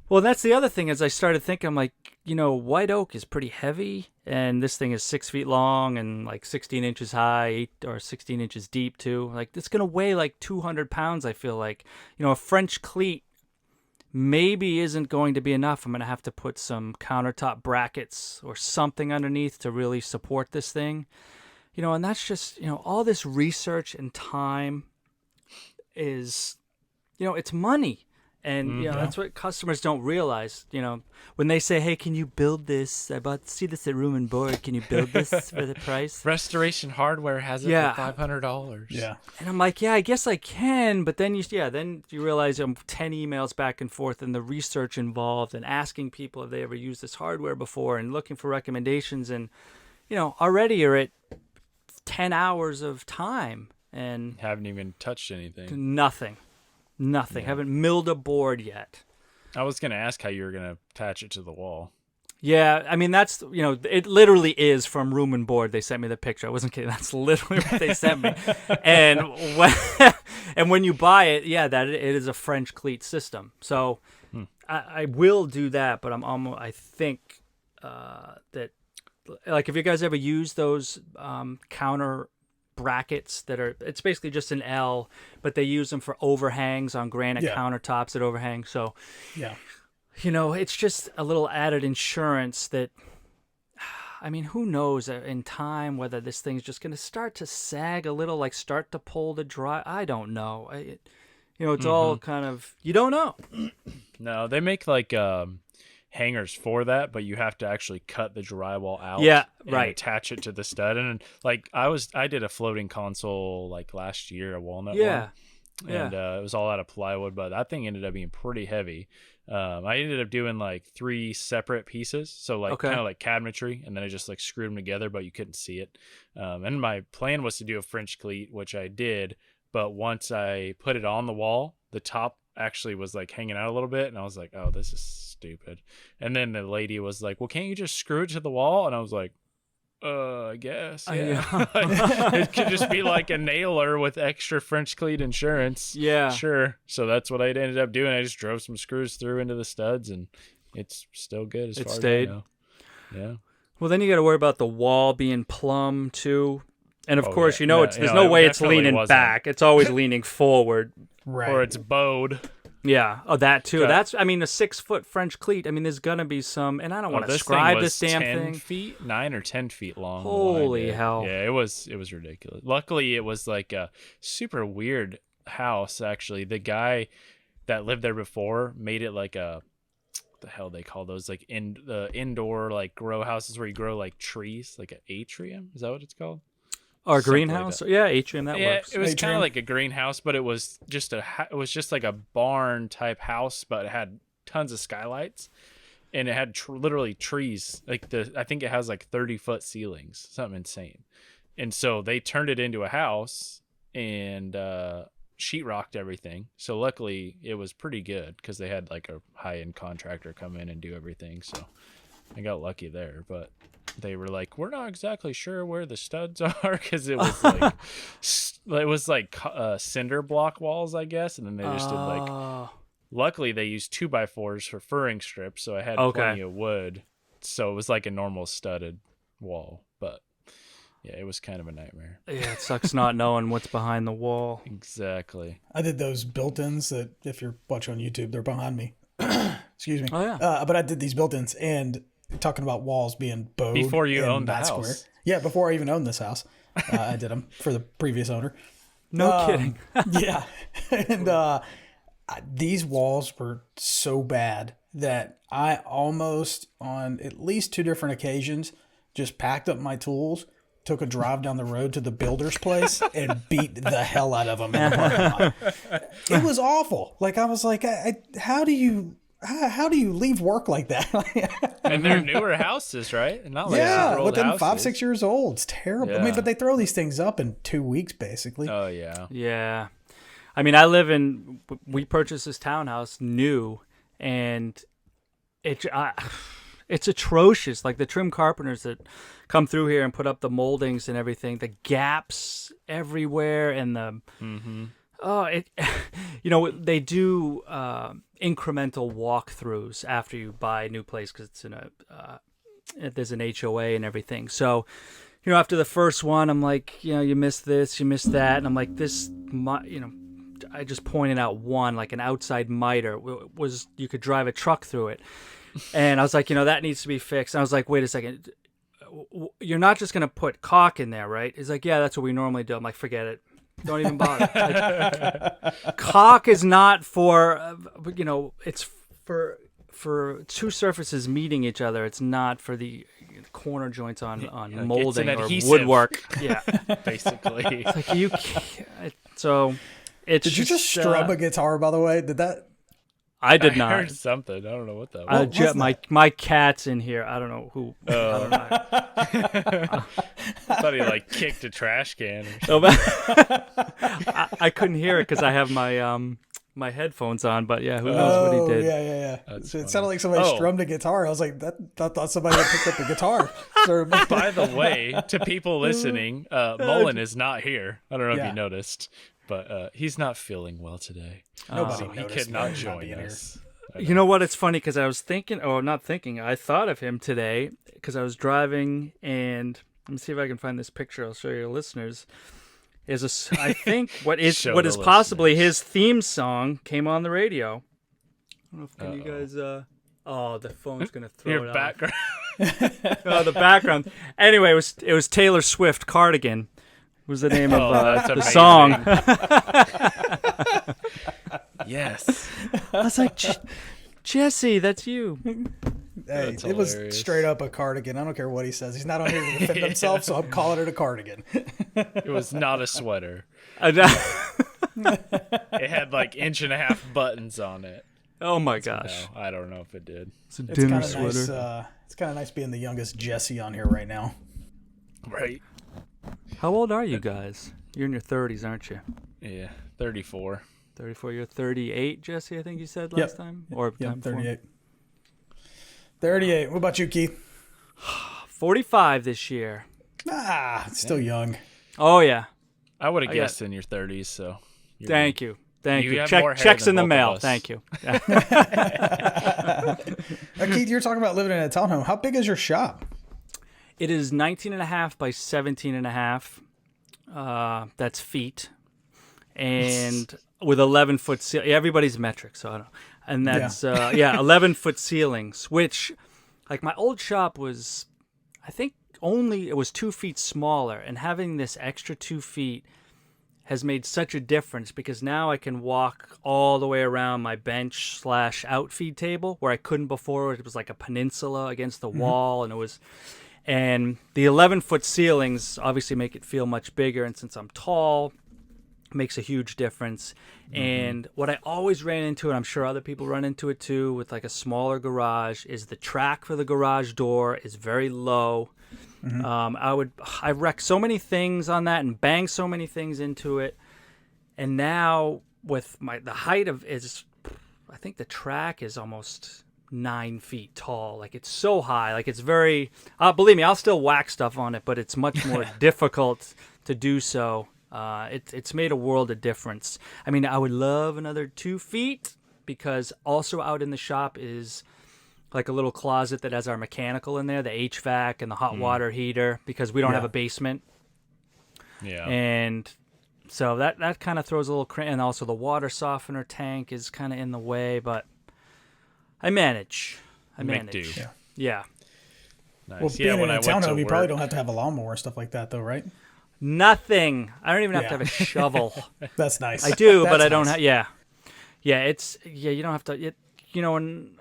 D: Well, that's the other thing. As I started thinking, I'm like, white oak is pretty heavy, and this thing is 6 feet long and like 16 inches high, 8 or 16 inches deep too. Like, it's gonna weigh like 200 pounds. I feel like, a French cleat maybe isn't going to be enough. I'm gonna have to put some countertop brackets or something underneath to really support this thing. And that's just, all this research and time is, it's money. And, that's what customers don't realize, when they say, hey, can you build this? See this at Room and Board. Can you build this for the price?
B: Restoration Hardware has it for $500.
C: Yeah.
D: And I'm like, yeah, I guess I can. But then you realize I'm 10 emails back and forth, and the research involved, and asking people if they ever used this hardware before, and looking for recommendations. And, already you're at 10 hours of time and
B: Haven't even touched anything.
D: nothing. Yeah. Haven't milled a board yet.
B: I was going to ask how you were going to attach it to the wall.
D: Yeah, I mean, that's, it literally is from Room and Board. They sent me the picture. I wasn't kidding. That's literally what they sent me. And when you buy it, that it is a French cleat system. So I will do that, but I think that, like, if you guys ever use those counter brackets it's basically just an L, but they use them for overhangs on granite countertops that overhang. So
C: Yeah.
D: it's just a little added insurance that, I mean, who knows in time whether this thing's just going to start to sag a little, like start to pull the dry. I don't know. It's all kind of, you don't know.
B: No, they make like hangers for that, but you have to actually cut the drywall out and attach it to the stud. And like I did a floating console like last year, a walnut one. And it was all out of plywood, but that thing ended up being pretty heavy. I ended up doing like 3 separate pieces, so like kind of like cabinetry, and then I just like screwed them together, but you couldn't see it. And my plan was to do a French cleat, which I did, but once I put it on the wall, the top actually was like hanging out a little bit, and I was like, oh, this is stupid. And then the lady was like, well, can't you just screw it to the wall? And I was like, I guess, yeah. It could just be like a nailer with extra French cleat insurance.
D: Yeah,
B: sure. So that's what I ended up doing. I just drove some screws through into the studs, and it's still good as far as I know. Yeah.
D: Well, then you got to worry about the wall being plumb too, and of course,
B: there's no way
D: it's leaning back. It's always leaning forward,
C: Right.
B: Or it's bowed.
D: Yeah. Oh, that too.
B: Yeah.
D: That's, I mean, a 6-foot French cleat. I mean, there's gonna be some, and I don't want to describe this damn
B: 10
D: thing.
B: feet, 9 or 10 feet long.
D: Holy hell!
B: Yeah, it was ridiculous. Luckily, it was like a super weird house. Actually, the guy that lived there before made it like a, what the hell they call those, like indoor like grow houses where you grow like trees, like an atrium. Is that what it's called?
D: Or
B: Something
D: greenhouse?
B: like
D: Yeah, atrium. That works.
B: It was kind
C: Atrium.
B: of like a greenhouse, but it was just like a barn type house, but it had tons of skylights, and it had literally trees. Like I think it has like 30-foot ceilings, something insane. And so they turned it into a house and sheetrocked everything. So luckily it was pretty good because they had like a high-end contractor come in and do everything. So I got lucky there, but they were like, we're not exactly sure where the studs are, because it was like cinder block walls, I guess, and then they just did like. Luckily, they used 2x4s for furring strips, so I had plenty of wood, so it was like a normal studded wall. But yeah, it was kind of a nightmare.
D: Yeah, it sucks not knowing what's behind the wall.
B: Exactly.
C: I did those built-ins that, if you're watching on YouTube, they're behind me. Excuse me.
D: Oh yeah.
C: But I did these built-ins, and talking about walls being bowed
B: Before you
C: and
B: owned the
C: not
B: house.
C: square. Yeah, before I even owned this house, I did them for the previous owner.
D: No kidding.
C: Yeah. And these walls were so bad that I almost, on at least 2 different occasions, just packed up my tools, took a drive down the road to the builder's place, and beat the hell out of them in the parking lot. It was awful. Like, I was like, how do you leave work like that?
B: And they're newer houses, right? Not like
C: Yeah,
B: super old
C: within
B: houses.
C: 5-6 years old. It's terrible. I mean,
B: Yeah.
C: but they throw these things up in 2 weeks, basically.
B: Oh yeah.
D: Yeah. I mean, we purchased this townhouse new, and it's atrocious. Like the trim carpenters that come through here and put up the moldings and everything, the gaps everywhere, and the they do incremental walkthroughs after you buy a new place because it's in there's an HOA and everything. So, after the first one, I'm like, you missed this, you missed that, and I'm like, I just pointed out one, like an outside miter was you could drive a truck through it. And I was like, that needs to be fixed. And I was like, wait a second. You're not just going to put caulk in there, right? He's like, yeah, that's what we normally do. I'm like, forget it. Don't even bother. Like, caulk is not for, it's for 2 surfaces meeting each other. It's not for the corner joints on molding or
B: adhesive.
D: woodwork. Yeah.
B: Basically.
D: It's like you can't. So it's
C: Did you just strum a guitar, by the way? Did that?
D: I did
B: I
D: not.
B: heard something. I don't know what that was.
D: My cat's in here. I don't know who. I don't know.
B: I thought he like kicked a trash can.
D: I couldn't hear it because I have my headphones on. But yeah, who knows what he did?
C: Yeah.
B: That's
C: So it
B: funny.
C: sounded like somebody strummed a guitar. I was like, I thought somebody had picked up a guitar. So,
B: By the way, to people listening, Mullen is not here. I don't know if you noticed, but he's not feeling well today.
C: nobody
B: So he
C: noticed
B: could
C: me
B: not
C: not
B: join
C: being here.
B: us.
D: You know what? It's funny because I was thinking, I thought of him today because I was driving, and let me see if I can find this picture. I'll show your listeners. I think what is
B: Show
D: what
B: the
D: is possibly
B: listeners.
D: his theme song came on the radio. I don't know if can you guys. The phone's gonna throw
B: Your
D: it
B: background.
D: off. The background. Anyway, it was Taylor Swift "Cardigan." Was the name of
B: that's
D: the
B: amazing.
D: song?
B: Yes.
D: I was like, Jesse, that's you.
C: Hey,
B: That's
C: it was
B: hilarious.
C: straight up a cardigan. I don't care what he says. He's not on here to defend himself, so I'm calling it a cardigan.
B: It was not a sweater.
D: Oh
B: It had like 1.5 buttons on it.
D: my gosh.
B: No, I don't know if it did.
D: It's a
C: It's
D: dinner
C: kind of nice.
D: sweater.
C: It's kind of nice being the youngest Jesse on here right now.
B: Right.
D: How old are you guys? You're in your 30s, aren't you?
B: Yeah. 34.
D: 34. You're 38, Jesse, I think you said last time? Or
C: Yeah,
D: time before?
C: 38. 38. What about you, Keith?
D: 45 this year.
C: Still young.
D: Oh, yeah.
B: I would have
D: I
B: guessed in your 30s, so.
D: Thank you. Thank
B: You
D: you.
B: have more hair
D: Checks
B: than
D: in the
B: both of
D: mail.
B: us.
D: Thank you.
C: Keith, you're talking about living in a townhome. How big is your shop?
D: It is 19 and a half by 17 and a half. That's feet. And with 11-foot ceiling. Everybody's metric, so I don't know. And that's 11-foot ceilings, which, like, my old shop was, I think it was 2 feet smaller, and having this extra 2 feet has made such a difference because now I can walk all the way around my bench / outfeed table where I couldn't before. It was like a peninsula against the wall, and the 11-foot ceilings obviously make it feel much bigger, and since I'm tall, makes a huge difference. And what I always ran into, and I'm sure other people run into it too, with like a smaller garage, is the track for the garage door is very low. I wrecked so many things on that and banged so many things into it. And now with the height of is, I think the track is almost 9 feet tall. Like, it's so high. Like, it's very, believe me, I'll still whack stuff on it, but it's much more difficult to do so. It's made a world of difference. I mean, I would love another 2 feet because also out in the shop is like a little closet that has our mechanical in there, the HVAC and the hot water heater, because we don't have a basement.
B: Yeah.
D: And so that kind of throws a little and also the water softener tank is kind of in the way, but I manage.
B: Make do.
D: Yeah.
B: Nice.
C: Well,
B: Yeah,
C: being
B: when
C: in
B: I
C: a
B: went to
C: townhome, you probably
B: work-
C: don't have to have a lawnmower and stuff like that, though, right?
D: Nothing. I don't even have to have a shovel.
C: That's nice.
D: I do,
C: That's
D: but I don't
C: nice.
D: have. Yeah, yeah. You don't have to. And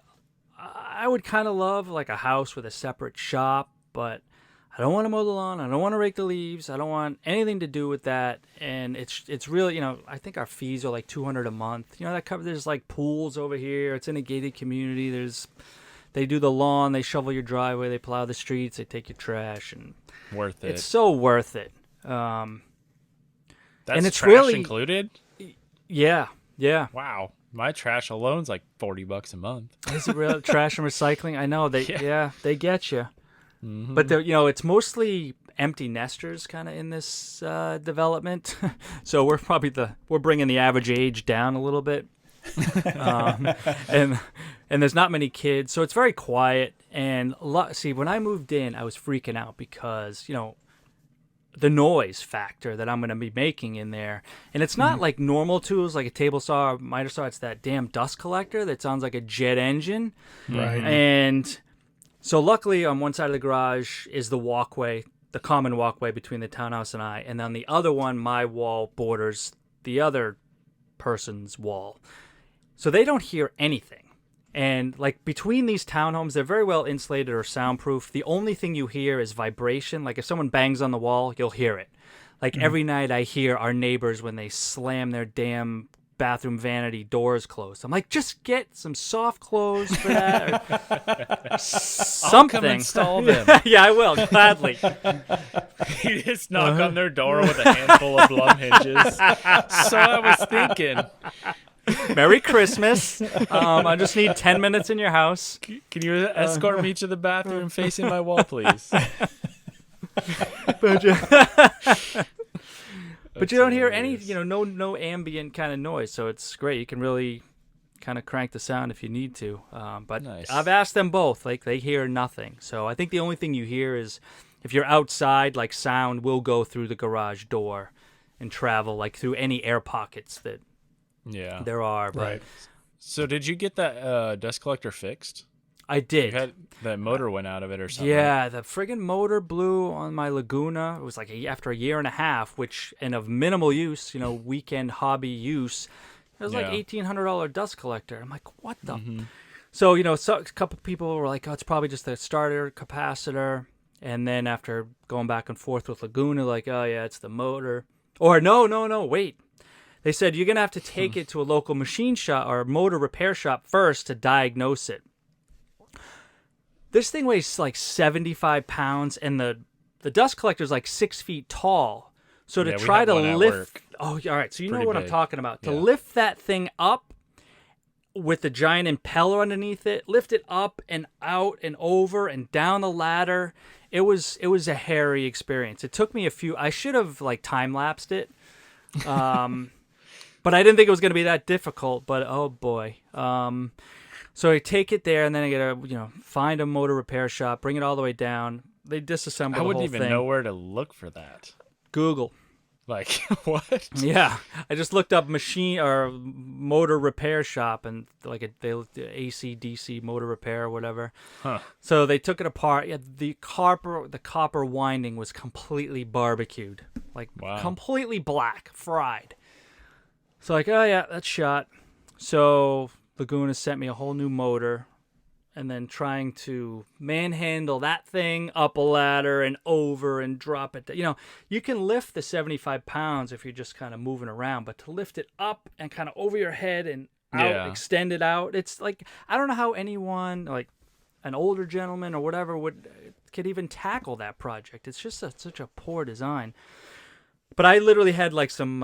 D: I would kind of love like a house with a separate shop, but I don't want to mow the lawn. I don't want to rake the leaves. I don't want anything to do with that. And it's really, I think our fees are like $200 a month. That covers. There's like pools over here. It's in a gated community. They do the lawn. They shovel your driveway. They plow the streets. They take your trash, and
B: Worth it.
D: it's so worth it.
B: That's
D: and it's
B: trash
D: really
B: included?
D: Yeah.
B: Wow. My trash alone's like $40 a month.
D: Is it real trash and recycling? I know they get you.
B: Mm-hmm.
D: But it's mostly empty nesters kind of in this development. So we're bringing the average age down a little bit. And there's not many kids, so it's very quiet. And see, when I moved in, I was freaking out because the noise factor that I'm going to be making in there. And it's not like normal tools like a table saw or miter saw. It's that damn dust collector that sounds like a jet engine.
C: Right.
D: And so luckily on one side of the garage is the walkway, the common walkway between the townhouse and I. And on the other one, my wall borders the other person's wall. So they don't hear anything. And like between these townhomes, they're very well insulated or soundproof. The only thing you hear is vibration. Like if someone bangs on the wall, you'll hear it. Like every night I hear our neighbors when they slam their damn bathroom vanity doors closed. I'm like, just get some soft clothes for that. Or something.
B: I'll come install them.
D: Yeah, I will, gladly.
B: You just knock on their door with a handful of Blum hinges. So I was thinking,
D: Merry Christmas. I just need 10 minutes in your house.
B: can you escort me to the bathroom facing my wall, please?
D: But you don't hear any, no ambient kind of noise, so it's great. You can really kind of crank the sound if you need to. But
B: Nice.
D: I've asked them both, like they hear nothing. So I think the only thing you hear is if you're outside, like sound will go through the garage door and travel like through any air pockets that
B: Yeah.
D: there are. But
C: Right.
B: So did you get that dust collector fixed?
D: I did.
B: You had that motor went out of it or something.
D: Yeah, the friggin' motor blew on my Laguna. It was like after a year and a half, and of minimal use, weekend hobby use. It was like
B: Yeah.
D: $1,800 dust collector. I'm like, what the? So, a couple people were like, oh, it's probably just the starter capacitor. And then after going back and forth with Laguna, like, oh, yeah, it's the motor. Or no, wait. They said you're going to have to take it to a local machine shop or motor repair shop first to diagnose it. This thing weighs like 75 pounds, and the dust collector is like 6 feet tall. So to
B: Yeah, we
D: try
B: have
D: to
B: one at
D: lift...
B: work.
D: Oh, all right. So you know
B: Pretty
D: what I'm
B: big.
D: talking about. To
B: Yeah.
D: lift that thing up with the giant impeller underneath it, lift it up and out and over and down the ladder. It was a hairy experience. It took me I should have like time-lapsed it. But I didn't think it was going to be that difficult, but oh boy. So I take it there, and then I gotta, find a motor repair shop, bring it all the way down. They disassemble the
B: I
D: whole
B: wouldn't even
D: thing.
B: know where to look for that.
D: Google.
B: Like, what?
D: Yeah, I just looked up machine or motor repair shop, and like they AC DC motor repair or whatever.
B: Huh.
D: So they took it apart. Yeah, the copper winding was completely barbecued, like
B: Wow.
D: completely black, fried. So like, oh yeah, that's shot. So Laguna sent me a whole new motor, and then trying to manhandle that thing up a ladder and over and drop it. You can lift the 75 pounds if you're just kind of moving around, but to lift it up and kind of over your head and out,
B: Yeah.
D: extend it out, it's like, I don't know how anyone, like an older gentleman or whatever, could even tackle that project. It's just such a poor design. But I literally had like some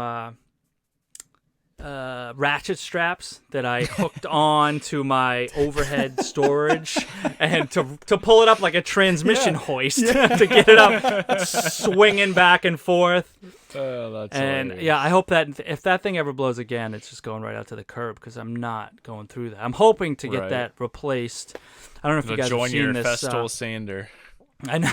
D: ratchet straps that I hooked on to my overhead storage, and to pull it up like a transmission hoist to get it up, swinging back and forth.
B: Oh, that's
D: And
B: hilarious.
D: yeah, I hope that if that thing ever blows again, it's just going right out to the curb, because I'm not going through that. I'm hoping to get
B: Right.
D: that replaced. I don't know if you
B: They'll
D: guys have
B: join
D: seen
B: your
D: this.
B: Festool sander.
D: I know,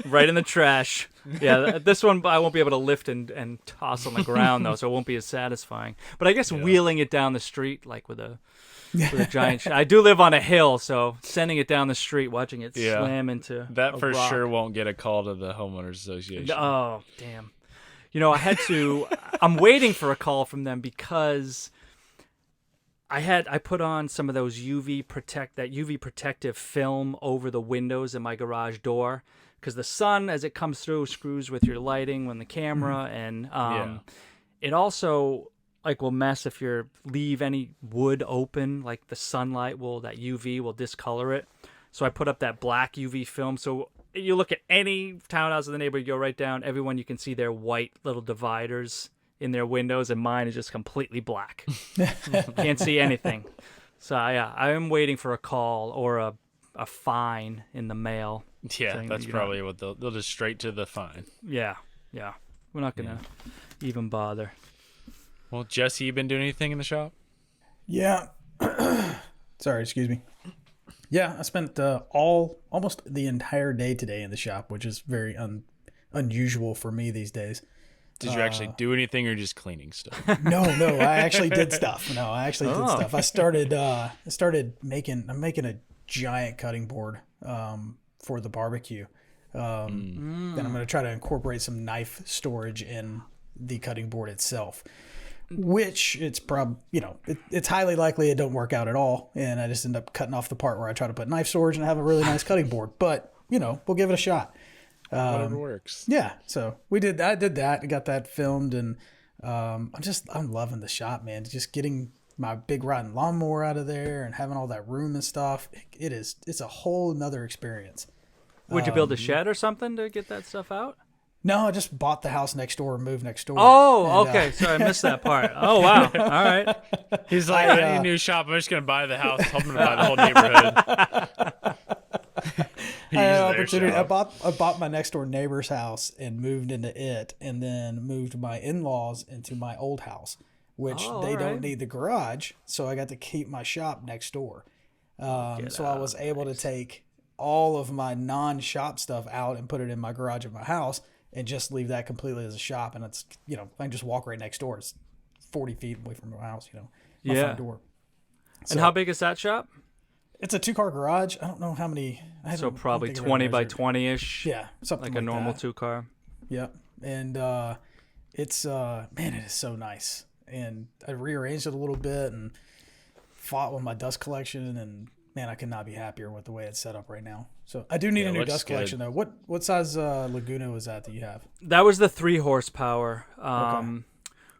D: right in the trash. Yeah, this one I won't be able to lift and toss on the ground though, so it won't be as satisfying. But I guess wheeling it down the street like with a giant. I do live on a hill, so sending it down the street, watching it slam into
B: that
D: a
B: for
D: rock.
B: sure won't get a call to the homeowners association.
D: Oh damn! I had to. I'm waiting for a call from them because I put on some of those UV protective film over the windows in my garage door because the sun, as it comes through, screws with your lighting on the camera, and it also will mess if you leave any wood open. Like the sunlight that UV will discolor it. So I put up that black UV film. So you look at any townhouse in the neighborhood, you go right down. Everyone, you can see their white little dividers in their windows, and mine is just completely black. Can't see anything. So I am waiting for a call or a fine in the mail.
B: Yeah, that's probably what they'll just straight to the fine.
D: Yeah. We're not gonna even bother.
B: Well, Jesse, you been doing anything in the shop?
C: Yeah. Sorry, excuse me. Yeah, I spent almost the entire day today in the shop, which is very unusual for me these days.
B: Did you actually do anything or just cleaning stuff?
C: No, I actually did stuff. I started making a giant cutting board for the barbecue. Then I'm going to try to incorporate some knife storage in the cutting board itself, which it's it's highly likely it don't work out at all. And I just end up cutting off the part where I try to put knife storage and have a really nice cutting board, but we'll give it a shot.
B: Whatever works.
C: Yeah, so I did that. I got that filmed, and I'm loving the shop, man. Just getting my big riding lawnmower out of there and having all that room and stuff. It's a whole nother experience.
D: Would you build a shed or something to get that stuff out?
C: No, I just bought the house next door and moved next door.
D: Oh, okay. Sorry, I missed that part. Oh, wow. All right.
B: He's like, I need a new shop. I'm just going to buy the house. I'm going to buy the whole neighborhood.
C: I had an opportunity. I bought my next door neighbor's house and moved into it, and then moved my in-laws into my old house, which they don't need the garage, so I got to keep my shop next door. So I was able to take all of my non-shop stuff out and put it in my garage at my house and just leave that completely as a shop. And it's, I can just walk right next door. It's 40 feet away from my house, my front door.
D: And how big is that shop?
C: It's a 2-car garage. I don't know how many.
D: So probably 20 by 20-ish.
C: Yeah, something like
D: a normal
C: that.
D: 2-car.
C: Yep. And it's man, it is so nice. And I rearranged it a little bit and fought with my dust collection, and man, I could not be happier with the way it's set up right now. So I do need a new dust collection though. What size Laguna was that you have?
D: That was the 3 horsepower.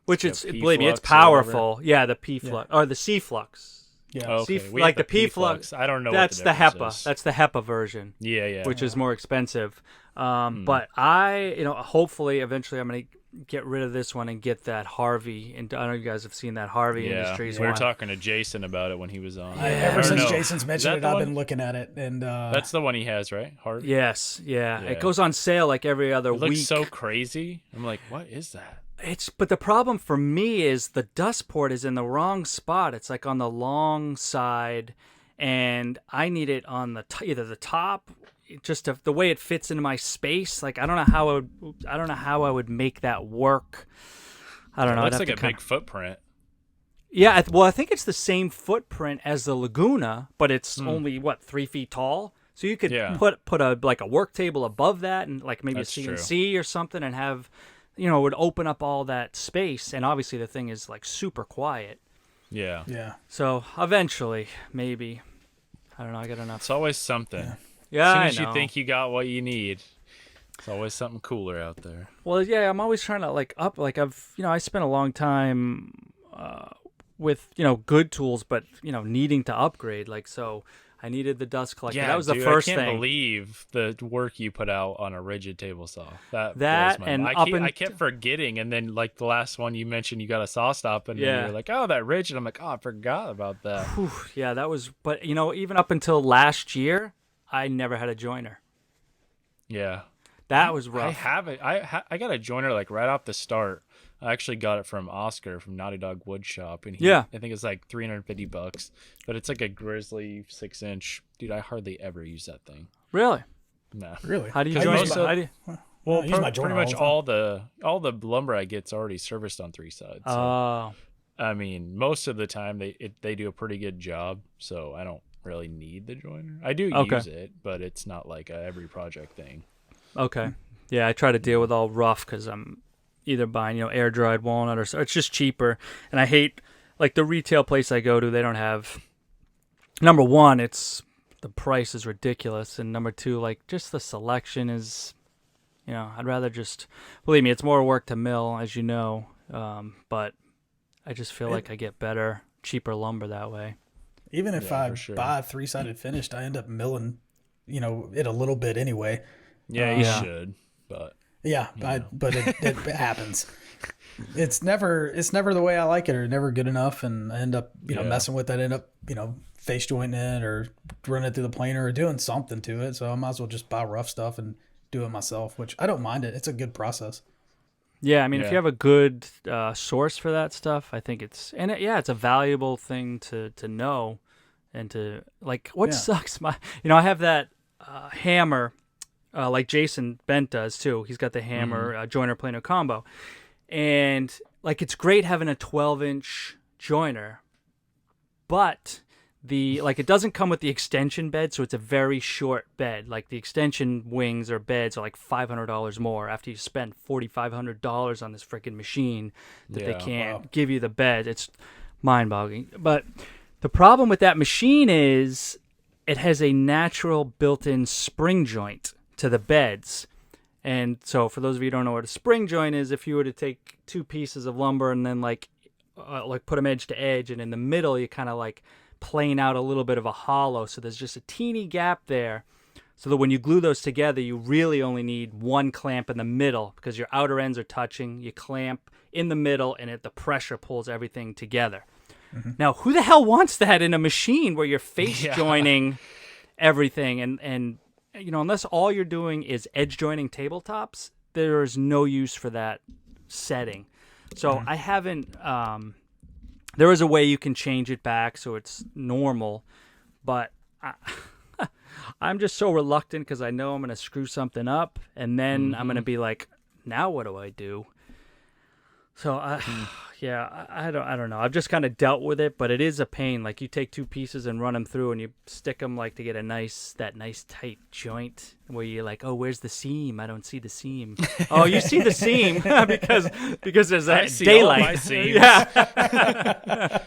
D: Which believe me, it's powerful. Yeah, the P flux or the C flux.
C: Yeah,
B: okay.
D: Like the P flux.
B: I don't know.
D: That's
B: what
D: the
B: HEPA.
D: Is. That's the HEPA version.
B: Yeah.
D: Which is more expensive. But hopefully, eventually, I'm gonna get rid of this one and get that Harvey. And I know you guys have seen that Harvey Industries.
B: We were talking to Jason about it when he was on.
C: Ever since Jason's mentioned it, I've been looking at it, and
B: that's the one he has, right? Harvey.
D: Yes, yeah. It goes on sale like every other week.
B: It looks so crazy. I'm like, what is that?
D: But the problem for me is the dust port is in the wrong spot. It's like on the long side, and I need it on either the top, just the way it fits into my space. Like I don't know how I would make that work. I don't know.
B: It looks like a big footprint.
D: Yeah, I think it's the same footprint as the Laguna, but it's only 3 feet tall. So you could put a work table above that and like maybe
B: That's
D: a CNC or something and have. It would open up all that space, and obviously the thing is like super quiet.
B: Yeah.
D: So eventually, maybe, I don't know. I got enough.
B: It's always something.
D: Yeah.
B: As soon as you think you got what you need, it's always something cooler out there.
D: Well, yeah, I'm always trying to I spent a long time with good tools, but needing to upgrade. So I needed the dust collector.
B: Yeah,
D: that was the first thing.
B: I can't believe the work you put out on a rigid table saw. That blows my
D: and
B: mind. I kept forgetting, and then like the last one you mentioned, you got a saw stop, and then you're like, oh, that rigid. I'm like, oh, I forgot about that.
D: Whew, yeah, that was. But even up until last year, I never had a joiner.
B: Yeah,
D: that was rough.
B: I have it. I got a joiner like right off the start. I actually got it from Oscar from Naughty Dog Woodshop, and I think it's like $350, but it's like a Grizzly 6-inch. Dude, I hardly ever use that thing.
D: Really?
B: No.
C: Really?
D: How do you join?
B: Well,
C: I use my
B: pretty
C: joiner
B: much
C: all the
B: all the lumber I get's already serviced on 3 sides. So,
D: Oh,
B: I mean, most of the time they do a pretty good job, so I don't really need the joiner. I do
D: okay.
B: use it, but it's not like a every project thing.
D: Okay. Yeah, I try to deal with all rough because I'm either buying, air dried walnut or so. It's just cheaper. And I hate, like, the retail place I go to, they don't have. Number one, the price is ridiculous. And number two, like, just the selection is, I'd rather just, believe me, it's more work to mill, as you know. But I just feel like I get better, cheaper lumber that way.
C: Even if
B: Yeah,
C: I
B: for sure.
C: buy 3-sided finished, I end up milling, it a little bit anyway.
B: Yeah, you
D: Yeah.
B: should, but
C: Yeah,
B: know.
C: but it happens. It's never the way I like it, or never good enough, and I end up messing with it. I end up face jointing it or running it through the planer or doing something to it. So I might as well just buy rough stuff and do it myself, which I don't mind it. It's a good process.
D: Yeah, I mean, if
B: Yeah.
D: you have a good source for that stuff, I think it's a valuable thing to know, and to like. What
C: Yeah.
D: sucks, I have that hammer, like Jason Bent does too. He's got the hammer joiner planer combo, and like it's great having a 12-inch joiner, but it doesn't come with the extension bed, so it's a very short bed. Like the extension wings or beds are like $500 more after you spend $4,500 on this freaking machine that they
B: Yeah,
D: can't give you the bed. It's mind-boggling. But the problem with that machine is it has a natural built-in spring joint to the beds. And so for those of you who don't know what a spring joint is, if you were to take 2 pieces of lumber and then like put them edge to edge, and in the middle you kind of like plane out a little bit of a hollow, so there's just a teeny gap there, so that when you glue those together, you really only need 1 clamp in the middle, because your outer ends are touching. You clamp in the middle, and the pressure pulls everything together. Now, who the hell wants that in a machine where you're face joining everything? And unless all you're doing is edge joining tabletops, there is no use for that setting. So I haven't. There is a way you can change it back so it's normal, but I'm just so reluctant because I know I'm going to screw something up, and then I'm going to be like, now what do I do? So I don't know. I've just kind of dealt with it, but it is a pain. Like you take 2 pieces and run them through, and you stick them like to get that nice tight joint where you're like, oh, where's the seam? I don't see the seam. Oh, you see the seam because there's
B: I
D: that
B: see
D: daylight.
B: all my seams.
D: Yeah.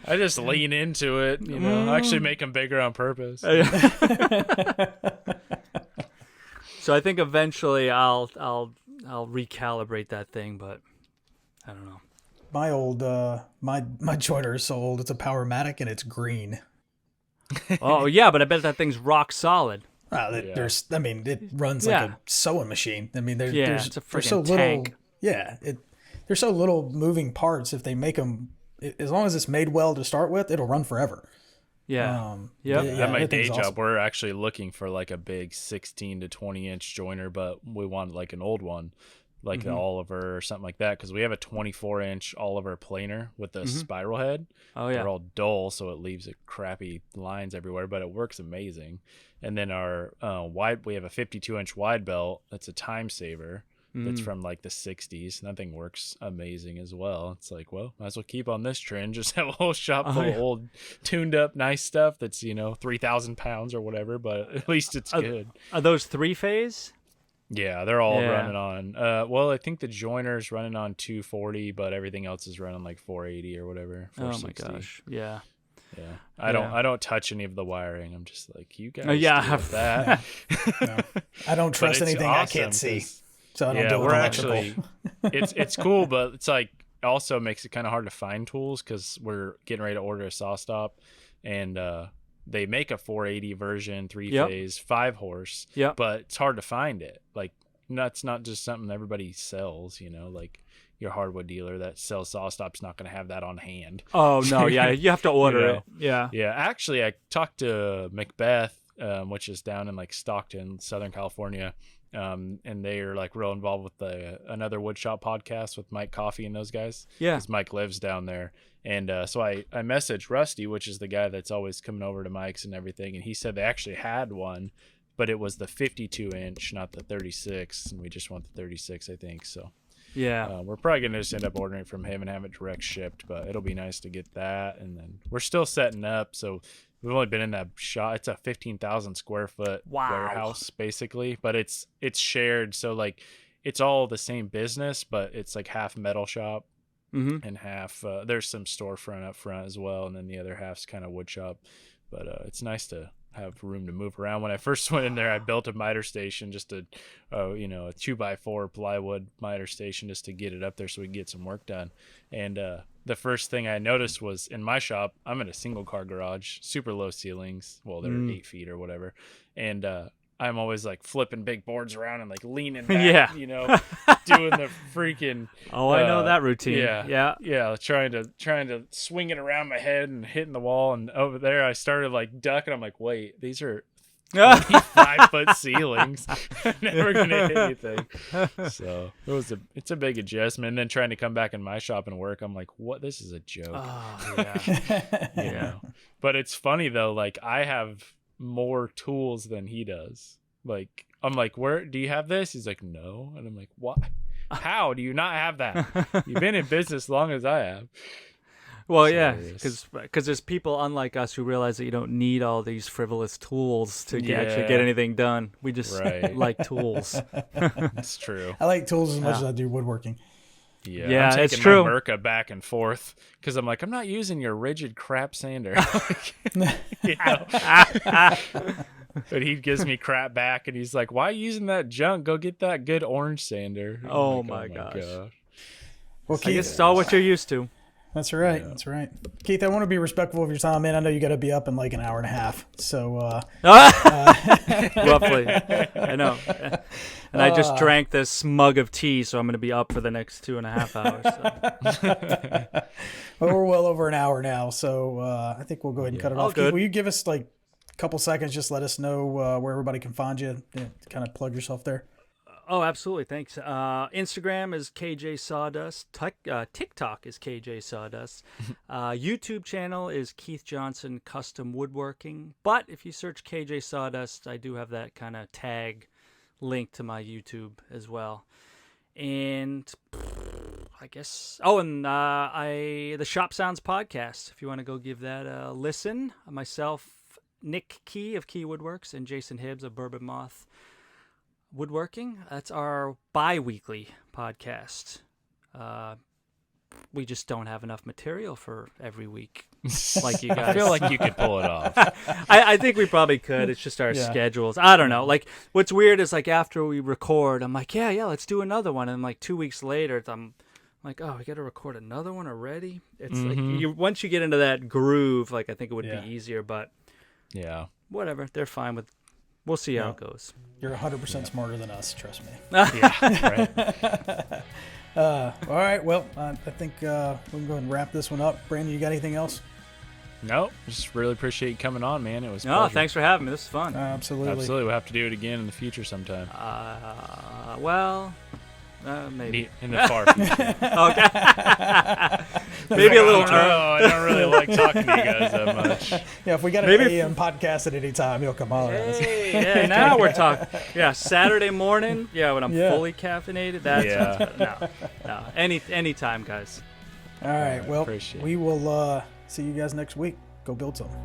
B: I just lean into it, I actually make them bigger on purpose.
D: So I think eventually I'll recalibrate that thing, but I don't know.
C: My old my joiner is so old. It's a Powermatic and it's green.
D: Oh yeah, but I bet that thing's rock solid.
C: There's, I mean, it runs
D: Yeah.
C: like a sewing machine. I mean,
D: It's a
C: there's
D: freaking
C: so little.
D: tank.
C: Yeah, there's so little moving parts. If they make them, as long as it's made well to start with, it'll run forever.
D: Yeah.
C: Yeah,
B: At my
C: that
B: day
C: thing's
B: job,
C: awesome.
B: we're actually looking for like a big 16 to 20 inch joiner, but we want like an old one, like the Oliver or something like that, because we have a 24 inch Oliver planer with a spiral head.
D: Oh yeah.
B: They're all dull, so it leaves crappy lines everywhere, but it works amazing. And then our we have a 52 inch wide belt that's a time saver. That's from like the 60s. That thing works amazing as well. It's like, well, might as well keep on this trend. Just have a whole shop full of old, tuned up, nice stuff that's 3,000 pounds or whatever. But at least it's good.
D: Are those 3-phase?
B: Yeah, they're all
D: Yeah.
B: running on. Well, I think the joiner's running on 240, but everything else is running like 480 or whatever.
D: Oh my
B: 460.
D: gosh. Yeah.
B: Yeah, I don't touch any of the wiring. I'm just like, you guys.
D: yeah.
B: deal with that.
C: I don't
B: But
C: trust
B: it's
C: anything I
B: awesome
C: can't see,
B: 'cause-
C: so I don't
B: yeah,
C: do it with
B: we're
C: electrical.
B: actually it's cool, but it's like also makes it kind of hard to find tools because we're getting ready to order a saw stop, and they make a 480 version, 3-phase, 5-horse.
D: Yep.
B: But it's hard to find it. Like that's not just something everybody sells. Like your hardwood dealer that sells saw stop's not going to have that on hand.
D: Oh no. Yeah. You have to order
B: You know.
D: it. Yeah.
B: Yeah, actually, I talked to Macbeth, which is down in like Stockton, Southern California, and they are like real involved with another Woodshop podcast with Mike Coffey and those guys.
D: Yeah.
B: because Mike lives down there, and so I messaged Rusty, which is the guy that's always coming over to Mike's and everything, and he said they actually had one but it was the 52-inch, not the 36, and we just want the 36, I think. So
D: Yeah.
B: we're probably going to just end up ordering it from him and have it direct shipped, but it'll be nice to get that. And then we're still setting up, so we've only been in that shop. It's a 15,000 square foot warehouse basically, but it's shared, so like it's all the same business, but it's like half metal shop and half there's some storefront up front as well, and then the other half's kind of wood shop. But it's nice to have room to move around. When I first went in there, I built a miter station, just a 2x4 plywood miter station, just to get it up there so we could get some work done. And the first thing I noticed was, in my shop, I'm in a single car garage, super low ceilings. Well, they're 8 feet or whatever. And I'm always like flipping big boards around and like leaning back, doing the freaking.
D: Oh, I know that routine.
B: Yeah. Trying to swing it around my head and hitting the wall. And over there, I started like ducking. I'm like, wait, these are 25-foot ceilings. Never gonna hit anything. So it's a big adjustment. And then trying to come back in my shop and work, I'm like, what? This is a joke.
D: Oh, yeah.
B: But it's funny though. Like, I have more tools than he does. Like, I'm like, where do you have this? He's like, no. And I'm like, what? How do you not have that? You've been in business as long as I have.
D: Well, yeah, because there's people unlike us who realize that you don't need all these frivolous tools to actually get anything done. We just like tools.
B: That's true.
C: I like tools as much as I do woodworking.
B: Yeah, I'm taking my Merca back and forth because I'm like, I'm not using your rigid crap sander. But he gives me crap back, and he's like, why are you using that junk? Go get that good orange sander.
D: Oh my gosh.
C: Well,
D: Keith, I guess it's all what you're used to.
C: That's right. Yeah. That's right. Keith, I want to be respectful of your time, man. I know you got to be up in like an hour and a half. So,
D: roughly. I know. And I just drank this mug of tea, so I'm going to be up for the next 2.5 hours. So.
C: Well, we're well over an hour now, so I think we'll go ahead and cut it off. Keith, will you give us like a couple seconds? Just let us know where everybody can find you. Kind of plug yourself there.
D: Oh, absolutely. Thanks. Instagram is KJ Sawdust. TikTok is KJ Sawdust. YouTube channel is Keith Johnson Custom Woodworking. But if you search KJ Sawdust, I do have that kind of tag link to my YouTube as well. And I guess, and the Shop Sounds podcast, if you want to go give that a listen. Myself, Nick Key of Key Woodworks, and Jason Hibbs of Bourbon Moth Woodworking. That's our bi-weekly podcast. We just don't have enough material for every week like you guys.
B: I feel like you could pull it off.
D: I think we probably could. It's just our schedules. I don't know. Like, what's weird is like after we record, I'm like, yeah, let's do another one. And like 2 weeks later, I'm like, oh, we got to record another one already. It's like once you get into that groove, like I think it would be easier. But whatever, they're fine with. We'll see how it goes.
C: You're 100% smarter than us, trust me.
B: Right.
C: All right, well, I think we can go ahead and wrap this one up. Brandon, you got anything else?
B: Nope. Just really appreciate you coming on, man. It was
D: thanks for having me. This is fun.
C: Absolutely.
B: We'll have to do it again in the future sometime.
D: Maybe.
B: In the far future.
D: Okay. Maybe a little.
B: I don't really like talking to you guys that much.
C: Yeah, if we got an AM podcast at any time, you'll come on.
D: Hey, now we're talking. Yeah, Saturday morning. Yeah, when I'm fully caffeinated. That's no. Any time, guys.
C: All right. Well, we will see you guys next week. Go build something.